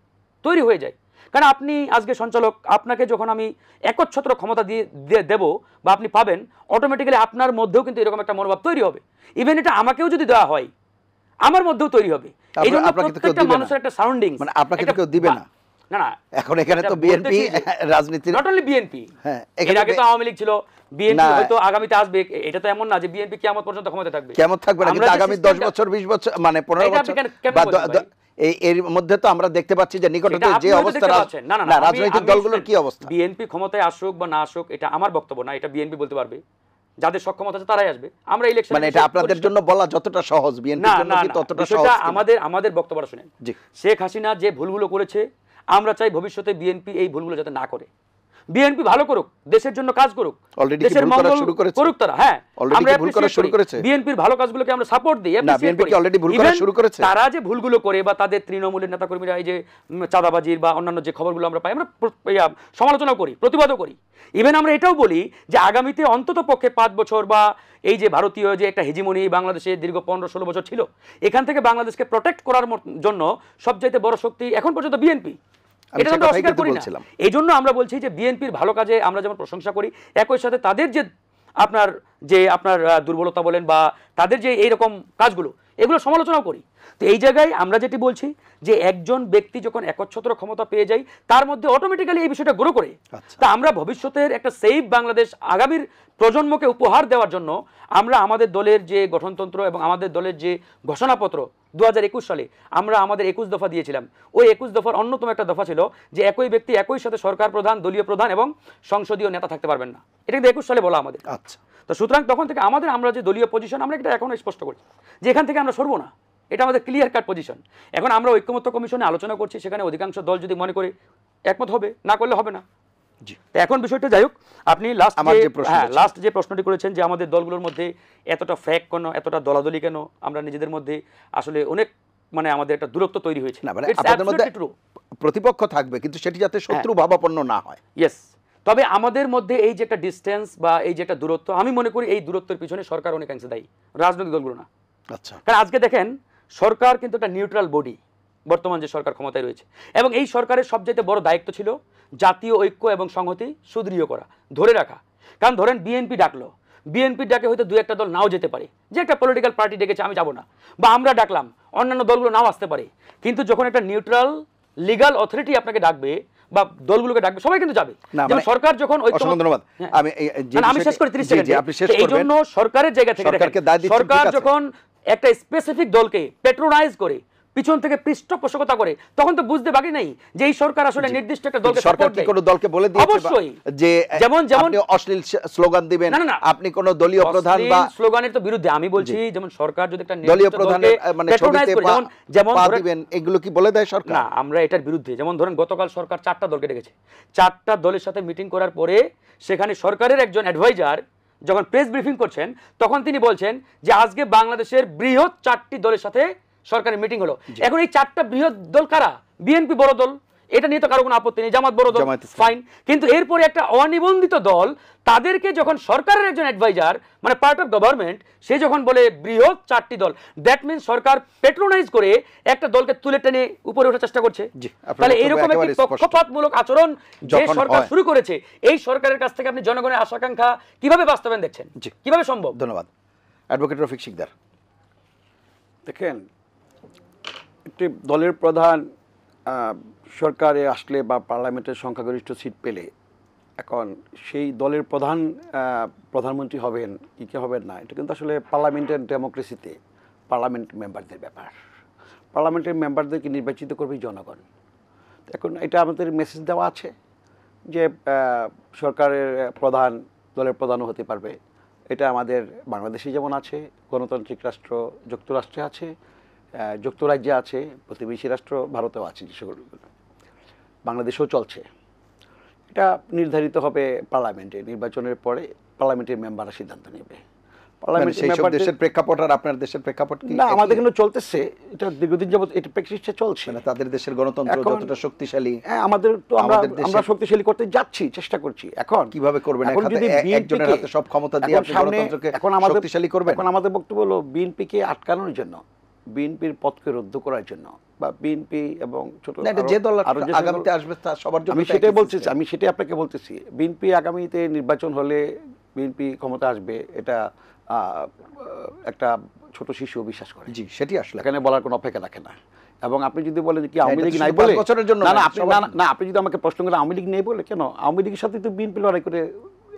তৈরি হয়ে যায়। কারণ আপনি আজকে সঞ্চালক, আপনাকে যখন আমি একচ্ছত্র ক্ষমতা দিয়ে দেব বা আপনি পাবেন, অটোমেটিক্যালি আপনার মধ্যেও কিন্তু এরকম একটা মনোভাব তৈরি হবে। ইভেন এটা আমাকেও যদি দেওয়া হয় আমার মধ্যেও তৈরি হবে। এই জন্য প্রত্যেকটা মানুষের একটা সারাউন্ডিং, মানে আপনাকে তো কেউ দিবে না। না না, এখন এখানে তো বিএনপি রাজনীতি, নট অনলি বিএনপি, হ্যাঁ এর আগে তো আওয়ামী লীগ ছিল, বিএনপি হয়তো আগামীতে আসবে। এটা তো এমন না যে বিএনপি কিয়ামত পর্যন্ত ক্ষমতা থাকবে। কিয়ামত থাকবে না, কিন্তু আগামী 10 বছর 20 বছর মানে 15 বছর বা এর মধ্যে তো আমরা দেখতে পাচ্ছি যে নিকটতে যে অবস্থা, না রাজনৈতিক দলগুলোর কি অবস্থা। বিএনপি ক্ষমতায় আসুক বা না আসুক এটা আমার বক্তব্য না, এটা বিএনপি বলতে পারবে। যাদের সক্ষমতা আছে তারাই আসবে। আমরা ইলেকশন, মানে এটা আপনাদের জন্য বলা যতটা সহজ, বিএনপির জন্য কি ততটা সহজ? আমাদের বক্তব্যটা শুনেন। শেখ হাসিনা যে ভুলগুলো করেছে, আমরা চাই ভবিষ্যতে বিএনপি এই ভুলগুলো যাতে না করে। বিএনপি ভালো করুক, দেশের জন্য কাজ করুক, দেশের মঙ্গল করুক তারা। হ্যাঁ, আমরা ভুল করা শুরু করেছে, বিএনপির ভালো কাজগুলোকে আমরা সাপোর্ট দিই। না, বিএনপি কি অলরেডি ভুল করা শুরু করেছে? তারা যে ভুলগুলো করে বা তাদের তৃণমূলের নেতাকর্মীরা এই যে চাঁদাবাজির বা অন্যান্য যে খবরগুলো আমরা পাই, আমরা সমালোচনা করি, প্রতিবাদও করি। ইভেন আমরা এটাও বলি যে আগামীতে অন্তত পক্ষে 5 বছর বা এই যে ভারতীয় যে একটা হেজিমনি বাংলাদেশে দীর্ঘ 15-16 বছর ছিল, এখান থেকে বাংলাদেশকে প্রোটেক্ট করার জন্য সবচাইতে বড় শক্তি এখন পর্যন্ত বিএনপি। আমি এটা সে আমরা কথাই অস্বীকার কিন্তু করি না। বলছিলাম। এই জন্য আমরা বলছি যে বিএনপির ভালো কাজে আমরা যেমন প্রশংসা করি, একই সাথে তাদের যে আপনার দুর্বলতা বলেন বা তাদের যে এইরকম কাজগুলো, এগুলো সমালোচনাও করি। তো এই জায়গায় আমরা যেটি বলছি যে একজন ব্যক্তি যখন একচ্ছত্র ক্ষমতা পেয়ে যায়, তার মধ্যে অটোমেটিক্যালি এই বিষয়টা গ্রো করে। আচ্ছা। তা আমরা ভবিষ্যতের একটা সেফ বাংলাদেশ আগামীর প্রজন্মকে উপহার দেওয়ার জন্য আমরা আমাদের দলের যে গঠনতন্ত্র এবং আমাদের দলের যে ঘোষণাপত্র 2021 সালে আমরা আমাদের 21 দফা দিয়েছিলাম, ওই 21 দফার অন্যতম একটা দফা ছিল যে একই ব্যক্তি একই সাথে সরকার প্রধান, দলীয় প্রধান এবং সংসদীয় নেতা থাকতে পারবেন না। এটা কিন্তু 21 সালে বলা আমাদের। আচ্ছা, তো সুতরাং তখন থেকে আমরা যে দলীয় পজিশন, আমরা এটা এখনো স্পষ্ট করছি যে এখান থেকে আমরা সরবো না, এটা আমাদের ক্লিয়ার কাট পজিশন। এখন আমরা ঐক্যমত্য কমিশনে আলোচনা করছি, সেখানে অধিকাংশ দল যদি মনে করে একমত হবে, না করলে হবে না। জি। তো এখন বিষয়টা যাই হোক, আপনি আমার যে প্রশ্নটা ছিল। লাস্ট যে প্রশ্নটি করেছেন যে আমাদের দলগুলোর মধ্যে এতটা ফ্যাক কেন, এতটা দলাদলি কেন, আমরা নিজেদের মধ্যে আসলে অনেক আমাদের একটা দূরত্ব তৈরি হয়েছে। না মানে It's আপনাদের মধ্যে absolutely true. প্রতিপক্ষ থাকবে, কিন্তু সেটি যাতে শত্রু ভাবাপন্ন না হয়। ইয়েস, তবে আমাদের মধ্যে এই যে একটা ডিস্টেন্স বা এই যে একটা দূরত্ব, আমি মনে করি এই দূরত্বের পিছনে সরকার অনেকাংশে দায়ী, রাজনৈতিক দলগুলো না। আচ্ছা, কারণ আজকে দেখেন সরকার কিন্তু একটা নিউট্রাল বডি, বর্তমান যে সরকার ক্ষমতায় রয়েছে, এবং এই সরকারের সবচাইতে বড় দায়িত্ব ছিল জাতীয় ঐক্য এবং সংহতি সুদৃঢ় করা, ধরে রাখা। কারণ ধরেন বিএনপি ডাকলো, বিএনপির ডাকে হয়তো দু একটা দল নাও যেতে পারে, যে একটা পলিটিক্যাল পার্টি ডেকেছে আমি যাব না, বা আমরা ডাকলাম অন্যান্য দলগুলো নাও আসতে পারে, কিন্তু যখন একটা নিউট্রাল লিগ্যাল অথরিটি আপনাকে ডাকবে বা দলগুলোকে ডাকবে, সবাই কিন্তু যাবে। না, যেমন মানে সরকার যখন অসংখ্য ধন্যবাদ। হ্যাঁ। আমি আমি শেষ করি 30 সেকেন্ড। আপনি শেষ এই করবেন। জন্য সরকারের জায়গা থেকে সরকারকে দেখেন, দায় দিচ্ছেন, সরকার ঠিক আছে। যখন একটা স্পেসিফিক দলকে পেট্রোনাইজ করে, পিছন থেকে পৃষ্ঠপোষকতা করে, তখন তো বুঝতে বাকি নেই যে এই সরকার আসলে নির্দিষ্ট একটা দলকে সরকার support কি দেয়। কোনো দলকে বলে দিয়েছে অবশ্যই। যে যেমন আপনি অশ্লীল স্লোগান দিবেন, না, না, না। আপনি কোন দলীয় প্রধান বা অশ্লীল স্লোগানের তো বিরুদ্ধে আমি বলছি, যেমন সরকার যদি একটা দলীয় নির্দিষ্ট প্রধানের দলকে মানে পেট্রোনাইজ ছবিতে করে, যেমন পা ধরেন- দিবেন, এগুলো কি বলে দেয় সরকার? না, আমরা এটার বিরুদ্ধে। যেমন ধরেন গতকাল সরকার 4টা দলকে ডেকেছে, 4টা দলের সাথে মিটিং করার পরে সেখানে সরকারের একজন অ্যাডভাইজার যখন প্রেস ব্রিফিং করছেন, তখন তিনি বলছেন যে আজকে বাংলাদেশের বৃহৎ 4টি দলের সাথে সরকারের মিটিং হলো। এখন এই 4টা বৃহৎ দল কারা? বিএনপি বড় দল, এটা নিয়ে তো কারো কোনো আপত্তি নেই, জামাত বড় দল, জামায়াত ইসলামী। ফাইন। কিন্তু এরপরে একটা অনিবন্ধিত দল, তাদেরকে যখন সরকারের একজন অ্যাডভাইজার মানে পার্ট অফ গভর্নমেন্ট, সে যখন বলে বৃহৎ 4টি দল, দ্যাট মিন্স সরকার পেট্রোনাইজ করে একটা দলকে তুলে টেনে উপরে ওঠার চেষ্টা করছে। জি, আপনার তাহলে বক্তব্য এরকম একেবারে একটি স্পষ্ট। পক্ষপাতমূলক আচরণ যে যখন সরকার হয়। শুরু করেছে, এই সরকারের কাছ থেকে আপনি জনগণের আশা-আকাঙ্ক্ষা কিভাবে বাস্তবায়ন দেখছেন? জি। কিভাবে সম্ভব? ধন্যবাদ। অ্যাডভোকেট রফিক শিকদার। দেখেন, একটি দলের প্রধান সরকারে আসলে বা পার্লামেন্টের সংখ্যাগরিষ্ঠ সিট পেলে, এখন সেই দলের প্রধান প্রধানমন্ত্রী হবেন কি হবেন না, এটা কিন্তু আসলে পার্লামেন্টের ডেমোক্রেসিতে পার্লামেন্ট মেম্বারদের ব্যাপার। পার্লামেন্টের মেম্বারদেরকে নির্বাচিত করবে জনগণ। এখন এটা আমাদের মেসেজ দেওয়া আছে যে সরকারের প্রধান দলের প্রধানও হতে পারবে। এটা আমাদের বাংলাদেশে যেমন আছে, গণতান্ত্রিক রাষ্ট্র যুক্তরাষ্ট্রে আছে, যুক্তরাজ্যে আছে, প্রতিবেশী রাষ্ট্র ভারতেও আছে, যেগুলো বাংলাদেশেও চলছে। এটা নির্ধারিত হবে পার্লামেন্টে, নির্বাচনের পরে পার্লামেন্টের মেম্বাররা সিদ্ধান্ত নেবে। মানে সেই সব দেশের প্রেক্ষাপট আর আপনার দেশের প্রেক্ষাপট কি? না, আমাদের এখানে চলতেছে, এটা দীর্ঘদিন যাবত এটা প্র্যাকটিসটা চলছে। মানে তাদের দেশের গণতন্ত্র এখন- যতটা শক্তিশালী, হ্যাঁ, আমাদের তো আমাদের দেশে- আমরা শক্তিশালী করতে যাচ্ছি, চেষ্টা করছি। এখন কিভাবে করবেন? এখন এক হাতে যদি একজনের হাতে সব ক্ষমতা দিয়ে এখন আপনি সামনে- গণতন্ত্রকে এখন আমাদের শক্তিশালী করবেন? এখন আমাদের বক্তব্য হলো বিএনপিকে আটকানোর জন্য, বিএনপির পথকে রদ্দ করার জন্য, বা বিএনপি এবং ছোট না, এটা যে দল আরো যে আগামীতে আসবে তা সবার জন্য আমি তো সেটাই একই বলতেছি, system। আমি সেটাই আপনাকে বলতেছি। বিএনপি আগামীতে নির্বাচন হলে বিএনপি ক্ষমতা আসবে, এটা একটা ছোট শিশু বিশ্বাস করে। জি, সেটি আসলে এখানে বলার কোনো অপেক্ষা রাখে না। এবং আপনি যদি বলেন যে কি না, আওয়ামী এটা লীগ তো নাই শুধু বলে, 5 বছরের জন্য না না নয়, আপনি সবার না না আপনি যদি আমাকে প্রশ্ন করেন আওয়ামী লীগ নেই বলে, কেন? আওয়ামী লীগের সাথে তো বিএনপি লড়াই করে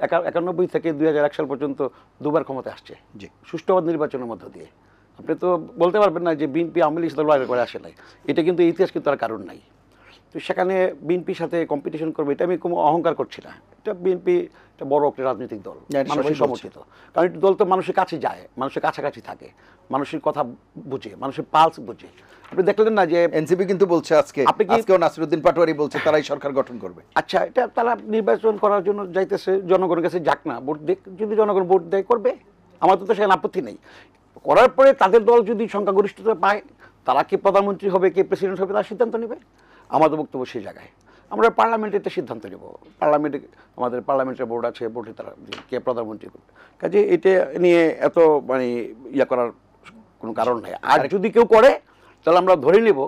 91 থেকে 2001 সাল পর্যন্ত দুবার ক্ষমতা আসছে, জি। সুষ্ঠুবাদ নির্বাচনের মধ্য দিয়ে। আপনি তো বলতে পারবেন না যে বিএনপি আওয়ামী লীগের সাথে লড়াই করে আসে নাই। এটা কিন্তু ইতিহাস কিন্তু তার কারণ নাই। তো সেখানে বিএনপির সাথে কম্পিটিশন করবে, এটা আমি কোনো অহংকার করছি না। এটা বিএনপি একটা বড় একটা রাজনৈতিক দল, না, এটা মানুষের সবাই বলছে। সমর্থিত। কারণ এই দল তো মানুষের কাছে যায়, মানুষের কাছাকাছি থাকে, মানুষের কথা বুঝে, মানুষের পালস বুঝে। আপনি দেখলেন না যে এনসিপি কিন্তু বলছে আজকেও নাসিরউদ্দিন পাটোয়ারি বলছে তারাই সরকার গঠন করবে। আচ্ছা, এটা তারা নির্বাচন করার জন্য যাইতেছে, জনগণের কাছে যাক না, ভোট দেখ, যদি জনগণ ভোট দেয় করবে, আমাদের তো সেখানে আপত্তি নেই। করার পরে তাদের দল যদি সংখ্যাগরিষ্ঠতা পায়, তারা কে প্রধানমন্ত্রী হবে, কে প্রেসিডেন্ট হবে, তার সিদ্ধান্ত নেবে। আমাদের বক্তব্য সেই জায়গায়, আমরা পার্লামেন্টে একটা সিদ্ধান্ত নেব। পার্লামেন্টে আমাদের পার্লামেন্টের বোর্ড আছে, বোর্ডে তারা কে প্রধানমন্ত্রী করবে। কাজে এটা নিয়ে এত ইয়া করার কোনো কারণ নেই। আর যদি কেউ করে, তাহলে আমরা ধরে নেব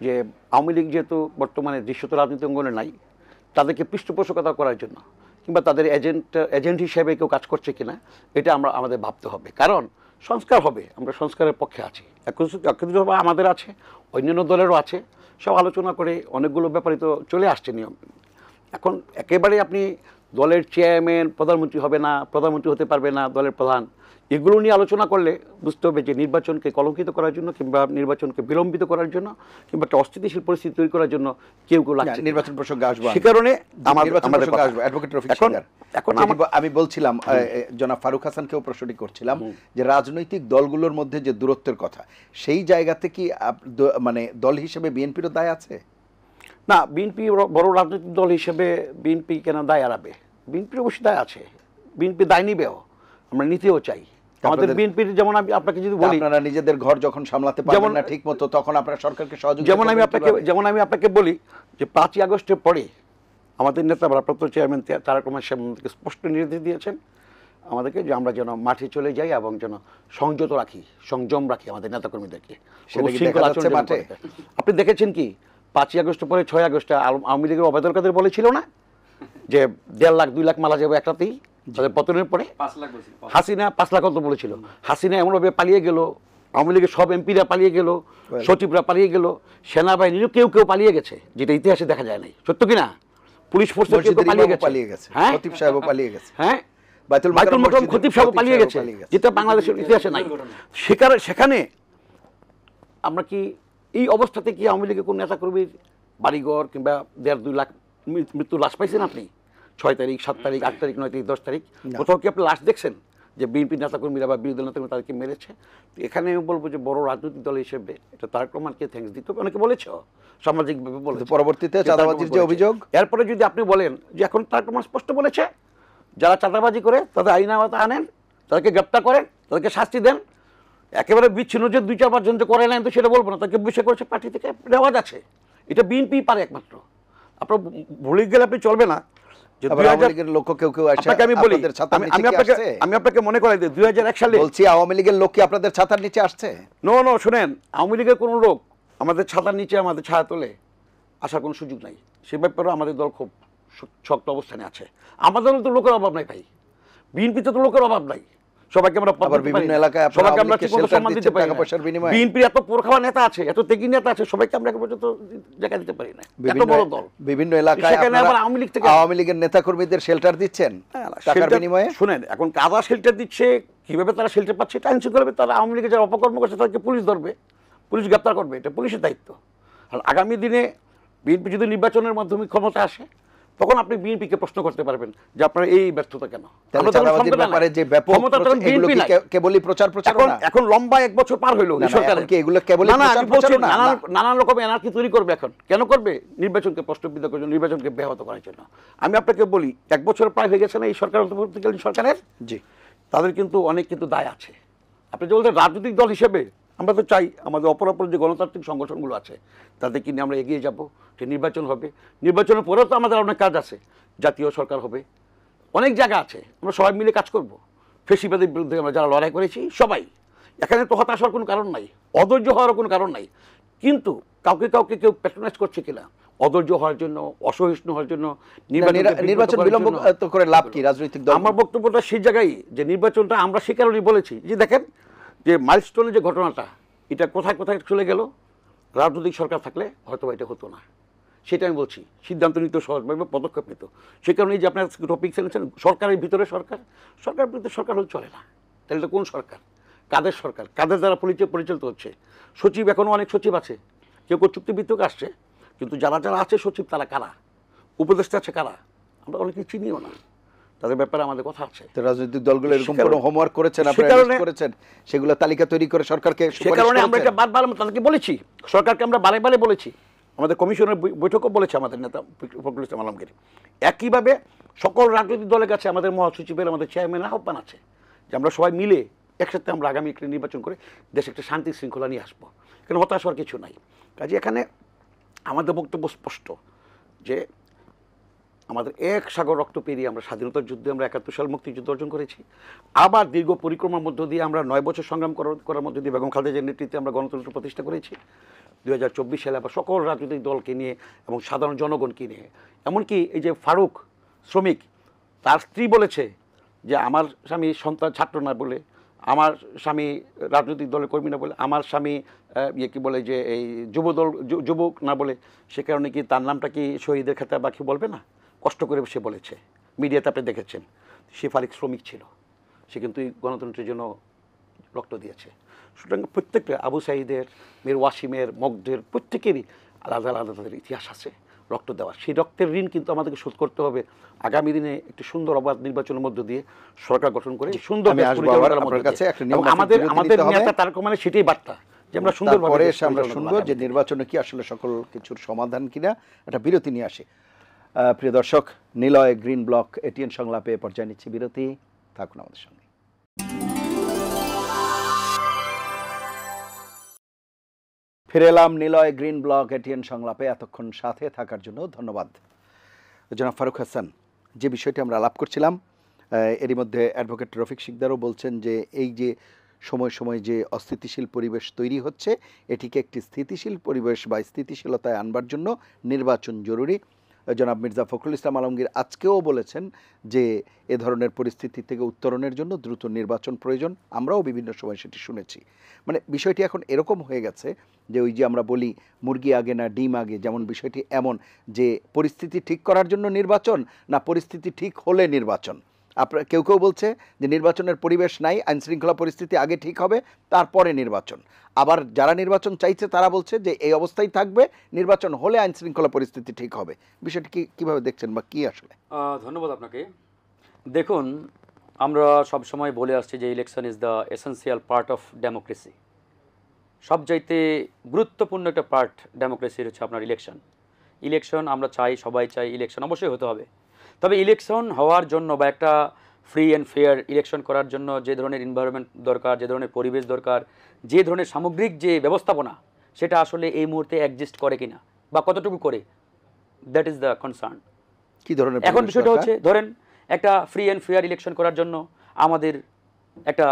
যে আওয়ামী লীগ যেহেতু বর্তমানে দৃশ্যত রাজনীতি অঙ্গনে নাই, তাদেরকে পৃষ্ঠপোষকতা করার জন্য কিংবা তাদের এজেন্ট হিসেবে কেউ কাজ করছে কিনা এটা আমাদের ভাবতে হবে। কারণ সংস্কার হবে, আমরা সংস্কারের পক্ষে আছি, একত্রিতভাবে আমাদের আছে, অন্যান্য দলেরও আছে, সব আলোচনা করে অনেকগুলো ব্যাপারে তো চলে আসছে নিয়ম। এখন একেবারে আপনি দলের চেয়ারম্যান প্রধানমন্ত্রী হবে না, প্রধানমন্ত্রী হতে পারবে না দলের প্রধান, এগুলো নিয়ে আলোচনা করলে বুঝতে হবে যে নির্বাচনকে কলঙ্কিত করার জন্য কিংবা নির্বাচনকে বিলম্বিত করার জন্য কিংবা একটা অস্থিতিশীল পরিস্থিতি তৈরি করার জন্য কেউ লাগছে। নির্বাচন প্রসঙ্গে আসবো, সে কারণে আমাদের আসবো অ্যাডভোকেট রফিক সিকদার। এখন আমি বলছিলাম, জনাব ফারুক হাসানকেও প্রশ্নটি করছিলাম যে রাজনৈতিক দলগুলোর মধ্যে যে দূরত্বের কথা, সেই জায়গাতে কি মানে দল হিসেবে বিএনপিরও দায় আছে? না, বিএনপি বড় রাজনৈতিক দল হিসেবে বিএনপি কেন দায় এড়াবে? বিএনপির অবশ্যই দায় আছে, বিএনপি দায় নিবেও, আমরা নিতেও চাই। আমাদের বিএনপির যেমন আমি আপনাকে যদি বলি, আপনারা নিজেদের ঘর যখন সামলাতে পারবেন না ঠিক মতো, তখন আপনারা সরকারকে সহযোগিতা যেমন আমি আপনাকে বলি যে 5ই আগস্টের পরে আমাদের নেতা ভারপ্রাপ্ত চেয়ারম্যান তারেক রহমান সাহেব আমাদেরকে স্পষ্ট নির্দেশ দিয়েছেন আমাদেরকে যে আমরা যেন মাঠে চলে যাই এবং যেন সংযত রাখি, সংযম রাখি আমাদের নেতাকর্মীদেরকে। আপনি দেখেছেন কি 5ই আগস্টের পরে 6ই আগস্টে আওয়ামী লীগের অবায়দুল কাদের বলেছিল না যে 1.5 লাখ 2 লাখ মারা যাবে এক রাতেই, তাদের পতনের পরে? 5 লাখ বলছিল, হাসিনা 5 লাখ কত বলেছিল। হাসিনা এমনভাবে পালিয়ে গেল, আওয়ামী লীগের সব এমপিরা পালিয়ে গেল, সচিবরা পালিয়ে গেল, সেনাবাহিনীরও কেউ কেউ পালিয়ে গেছে, যেটা ইতিহাসে দেখা যায় নাই, সত্য কিনা? পুলিশ ফোর্সের কেউ পালিয়ে গেছে, হ্যাঁ, খতিব সাহেবও পালিয়ে গেছে, হ্যাঁ, বাইতুল মোকাররম খতিব সাহেব পালিয়ে গেছে, যেটা বাংলাদেশের ইতিহাসে নাই। সেখানে আমরা কি এই অবস্থাতে কি আওয়ামী লীগের কোন নেতাকর্মীর বাড়িঘর কিংবা 1.5-2 লাখ মৃত্যু লাশ পাইছেন আপনি? 6 তারিখ, 7 তারিখ, 8 তারিখ, 9 তারিখ, 10 তারিখ কোথাও কি আপনি লাশ দেখছেন যে বিএনপি নেতাকর্মীরা বা বিরোধী নেতাকর্মী তাদেরকে মেরেছে? এখানে আমি বলবো যে বড় রাজনৈতিক দল হিসেবে এটা তারেক রহমানকে থ্যাঙ্কস দিতে হবে। অনেকে বলেছ সামাজিকভাবে বলেছে, পরবর্তীতে চাঁদাবাজির যে অভিযোগ, এরপরে যদি আপনি বলেন যে এখন তারেক রহমান স্পষ্ট বলেছে যারা চাঁদাবাজি করে তাদের আইনের আওতায় আনেন, তাদেরকে গ্রেপ্তার করেন, তাদেরকে শাস্তি দেন। একেবারে বিচ্ছিন্ন যে 2-4 জন যে করে নেন তো সেটা বলবো না, তাকে বিষয় করেছে পার্টি থেকে নেওয়া যাচ্ছে, এটা বিএনপি পারে একমাত্র। আপনার ভুলে গেলে আপনি চলবে না। আমি আপনাকে মনে করাই দিই 2001 সালে বলছি আওয়ামী লীগের লোক কি আপনাদের ছাতার নিচে আসছে? নো শুনেন, আওয়ামী লীগের কোনো লোক আমাদের ছাতার নিচে আমাদের ছায়া তোলে আসার কোনো সুযোগ নাই। সে ব্যাপারে আমাদের দল খুব শক্ত অবস্থানে আছে। আমাদের তো লোকের অভাব নাই ভাই, বিএনপিতে তো লোকের অভাব নাই। সবাইকে আমরা বিভিন্ন এলাকায় সবাইকে আমরা সম্মান দিতে পারি না। বিএনপির এত পোরখাওয়া নেতা আছে, এত তেগি নেতা আছে, সবাইকে আমরা পর্যন্ত জায়গা দিতে পারি না। এত বড় দল, বিভিন্ন এলাকায় আওয়ামী লীগের নেতাকর্মীদের শেল্টার দিচ্ছেন টাকার বিনিময়ে। শুনেন, এখন কারা শেল্টার দিচ্ছে, কিভাবে তারা শেল্টার পাচ্ছে, এটা আইনশৃঙ্খলা তারা আওয়ামী লীগের যারা অপকর্ম করছে তাদেরকে পুলিশ ধরবে, পুলিশ গ্রেপ্তার করবে, এটা পুলিশের দায়িত্ব। আর আগামী দিনে বিএনপি যদি নির্বাচনের মাধ্যমে ক্ষমতা আসে তখন আপনি বিএনপিকে প্রশ্ন করতে পারবেন যে আপনার এই ব্যর্থতা কেন। এখন লম্বা 1 বছর পার হইলো নানান রকম এনার্কি তৈরি করবে। এখন কেন করবে? নির্বাচনকে প্রশ্নবিদ্ধ করার জন্য, নির্বাচনকে ব্যাহত করার জন্য। আমি আপনাকে বলি 1 বছর প্রায় হয়ে গেছে না এই সরকার, অন্তর্বর্তীকালীন সরকারের, জি, তাদের কিন্তু অনেক দায় আছে। আপনি যে বলতে রাজনৈতিক দল হিসেবে আমরা তো চাই আমাদের অপরাপর যে গণতান্ত্রিক সংগঠনগুলো আছে তাদেরকে নিয়ে আমরা এগিয়ে যাব, যে নির্বাচন হবে, নির্বাচনের পরেও তো আমাদের অনেক কাজ আছে, জাতীয় সরকার হবে, অনেক জায়গা আছে, আমরা সবাই মিলে কাজ করব। ফেসিবাদের বিরুদ্ধে আমরা যারা লড়াই করেছি সবাই, এখানে তো হতাশ হওয়ার কোনো কারণ নাই, অধৈর্য হওয়ার কোনো কারণ নাই। কিন্তু কাউকে কেউ প্যাট্রোনাইজ করছে কিনা অধৈর্য হওয়ার জন্য, অসহিষ্ণু হওয়ার জন্য, নির্বাচন বিলম্ব করে লাভ কি রাজনৈতিক দল? আমার বক্তব্যটা সেই জায়গায় যে নির্বাচনটা আমরা সে কারণেই বলেছি যে দেখেন যে মাইলস্টোনের যে ঘটনাটা এটা কোথায় চলে গেল, রাজনৈতিক সরকার থাকলে হয়তো এটা হতো না, সেটা আমি বলছি। সিদ্ধান্ত নিতে সহজভাবে পদক্ষেপ নিত। সে কারণে যে আপনার টপিক এনেছেন সরকারের ভিতরে সরকার বিরুদ্ধে সরকার হলে চলে না। তাহলে এটা কোন সরকার? কাদের সরকার? কাদের দ্বারা পরিচালিত হচ্ছে? সচিব, এখনও অনেক সচিব আছে, কেউ চুক্তিভিত্তিক আসছে, কিন্তু যারা আছে সচিব তারা কারা, উপদেষ্টা আছে কারা, আমরা অনেকে চিনিও না, তাদের ব্যাপারে আমাদের কথা আছে। রাজনৈতিক দলগুলো এরকম কোনো হোমওয়ার্ক করেছেন, সেগুলো তালিকা তৈরি করে সরকারকে, সে কারণে আমরা এটা বারবার তাদেরকে বলেছি, সরকারকে আমরা বারে বলেছি, আমাদের কমিশনের বৈঠকও বলেছে আমাদের নেতা ফখরুল ইসলাম আলমগীর। একইভাবে সকল রাজনৈতিক দলের কাছে আমাদের মহাসচিবের, আমাদের চেয়ারম্যানের আহ্বান আছে যে আমরা সবাই মিলে একসাথে আমরা আগামী একটা নির্বাচন করে দেশে একটা শান্তি শৃঙ্খলা নিয়ে আসবো। এখানে হতাশ হওয়ার কিছু নাই। কাজে এখানে আমাদের বক্তব্য স্পষ্ট যে আমাদের 1 সাগর রক্ত পেরিয়ে আমরা স্বাধীনতার যুদ্ধে আমরা 71 সাল মুক্তিযুদ্ধ অর্জন করেছি। আবার দীর্ঘ পরিক্রমার মধ্য দিয়ে আমরা 9 বছর সংগ্রাম করার মধ্য দিয়ে বেগম খালেদা জিয়ার নেতৃত্বে আমরা গণতন্ত্র প্রতিষ্ঠা করেছি। 2024 সালে আবার সকল রাজনৈতিক দলকে নিয়ে এবং সাধারণ জনগণকে নিয়ে, এমনকি এই যে ফারুক শ্রমিক, তার স্ত্রী বলেছে যে আমার স্বামী সন্তান ছাত্র না বলে, আমার স্বামী রাজনৈতিক দলের কর্মী না বলে, আমার স্বামী কি বলে যে এই যুবক না বলে, সে কারণে কি তার নামটা কি শহীদের খাতা বাকি বলবে না? কষ্ট করে সে বলেছে, মিডিয়াতে আপনি দেখেছেন। সে ফারুক শ্রমিক ছিল, সে কিন্তু এই গণতন্ত্রের জন্য রক্ত দিয়েছে। সুতরাং প্রত্যেকটা আবু সাঈদের, মীর ওয়াসিমের, মগদের প্রত্যেকেরই আলাদা আলাদা তাদের ইতিহাস আছে রক্ত দেওয়ার। সেই রক্তের ঋণ কিন্তু আমাদেরকে শোধ করতে হবে আগামী দিনে একটি সুন্দর অবাধ নির্বাচনের মধ্য দিয়ে, সরকার গঠন করে সুন্দর আমি আসবো আবার আপনার কাছে। একটা নিয়ম আমাদের নেতা তারেক রহমানের সেটাই বার্তা যে আমরা সুন্দরভাবে পরে এসে আমরা শুনবো যে নির্বাচনে কি আসলে সকল কিছুর সমাধান কিনা। একটা বিরতি নিয়ে আসি। প্রিয় দর্শক, নিলয় গ্রিন ব্লক এটিএন সংলাপে পর্যায়ে নিচ্ছি বিরতি, থাকুন আমাদের সঙ্গে। ফিরে এলাম নিলয় গ্রিন ব্লক এটিএন সংলাপে। এতক্ষণ সাথে থাকার জন্য ধন্যবাদ। জনাব ফারুক হাসান, যে বিষয়টি আমরা আলাপ করছিলাম, এরই মধ্যে অ্যাডভোকেট রফিক শিকদারও বলছেন যে এই যে সময় সময় যে অস্থিতিশীল পরিবেশ তৈরি হচ্ছে, এটিকে একটি স্থিতিশীল পরিবেশ বা স্থিতিশীলতায় আনবার জন্য নির্বাচন জরুরি। জনাব মির্জা ফখরুল ইসলাম আলমগীর আজকেও বলেছেন যে এ ধরনের পরিস্থিতি থেকে উত্তরণের জন্য দ্রুত নির্বাচন প্রয়োজন। আমরাও বিভিন্ন সময় সেটি শুনেছি। মানে বিষয়টি এখন এরকম হয়ে গেছে যে ওই যে আমরা বলি মুরগি আগে না ডিম আগে, যেমন বিষয়টি এমন যে পরিস্থিতি ঠিক করার জন্য নির্বাচন না পরিস্থিতি ঠিক হলে নির্বাচন। আপনার কেউ কেউ বলছে যে নির্বাচনের পরিবেশ নাই, আইনশৃঙ্খলা পরিস্থিতি আগে ঠিক হবে তারপরে নির্বাচন। আবার যারা নির্বাচন চাইছে তারা বলছে যে এই অবস্থায় থাকবে, নির্বাচন হলে আইনশৃঙ্খলা পরিস্থিতি ঠিক হবে। বিষয়টি কীভাবে দেখছেন বা কী আসলে? ধন্যবাদ আপনাকে। দেখুন, আমরা সবসময় বলে আসছি যে election is the essential part of democracy. সবচাইতে গুরুত্বপূর্ণ একটা পার্ট ডেমোক্রেসির হচ্ছে আপনার ইলেকশন। আমরা চাই, সবাই চাই ইলেকশন অবশ্যই হতে হবে। তবে ইলেকশন হওয়ার জন্য বা একটা ফ্রি অ্যান্ড ফেয়ার ইলেকশন করার জন্য যে ধরনের এনভায়রনমেন্ট দরকার, যে ধরনের পরিবেশ দরকার, যে ধরনের সামগ্রিক যে ব্যবস্থাপনা, সেটা আসলে এই মুহূর্তে এক্সিস্ট করে কিনা বা কতটুকু করে, দ্যাট ইজ দ্য কনসার্ন। কী ধরনের এখন বিষয়টা হচ্ছে, ধরেন একটা ফ্রি অ্যান্ড ফেয়ার ইলেকশন করার জন্য আমাদের একটা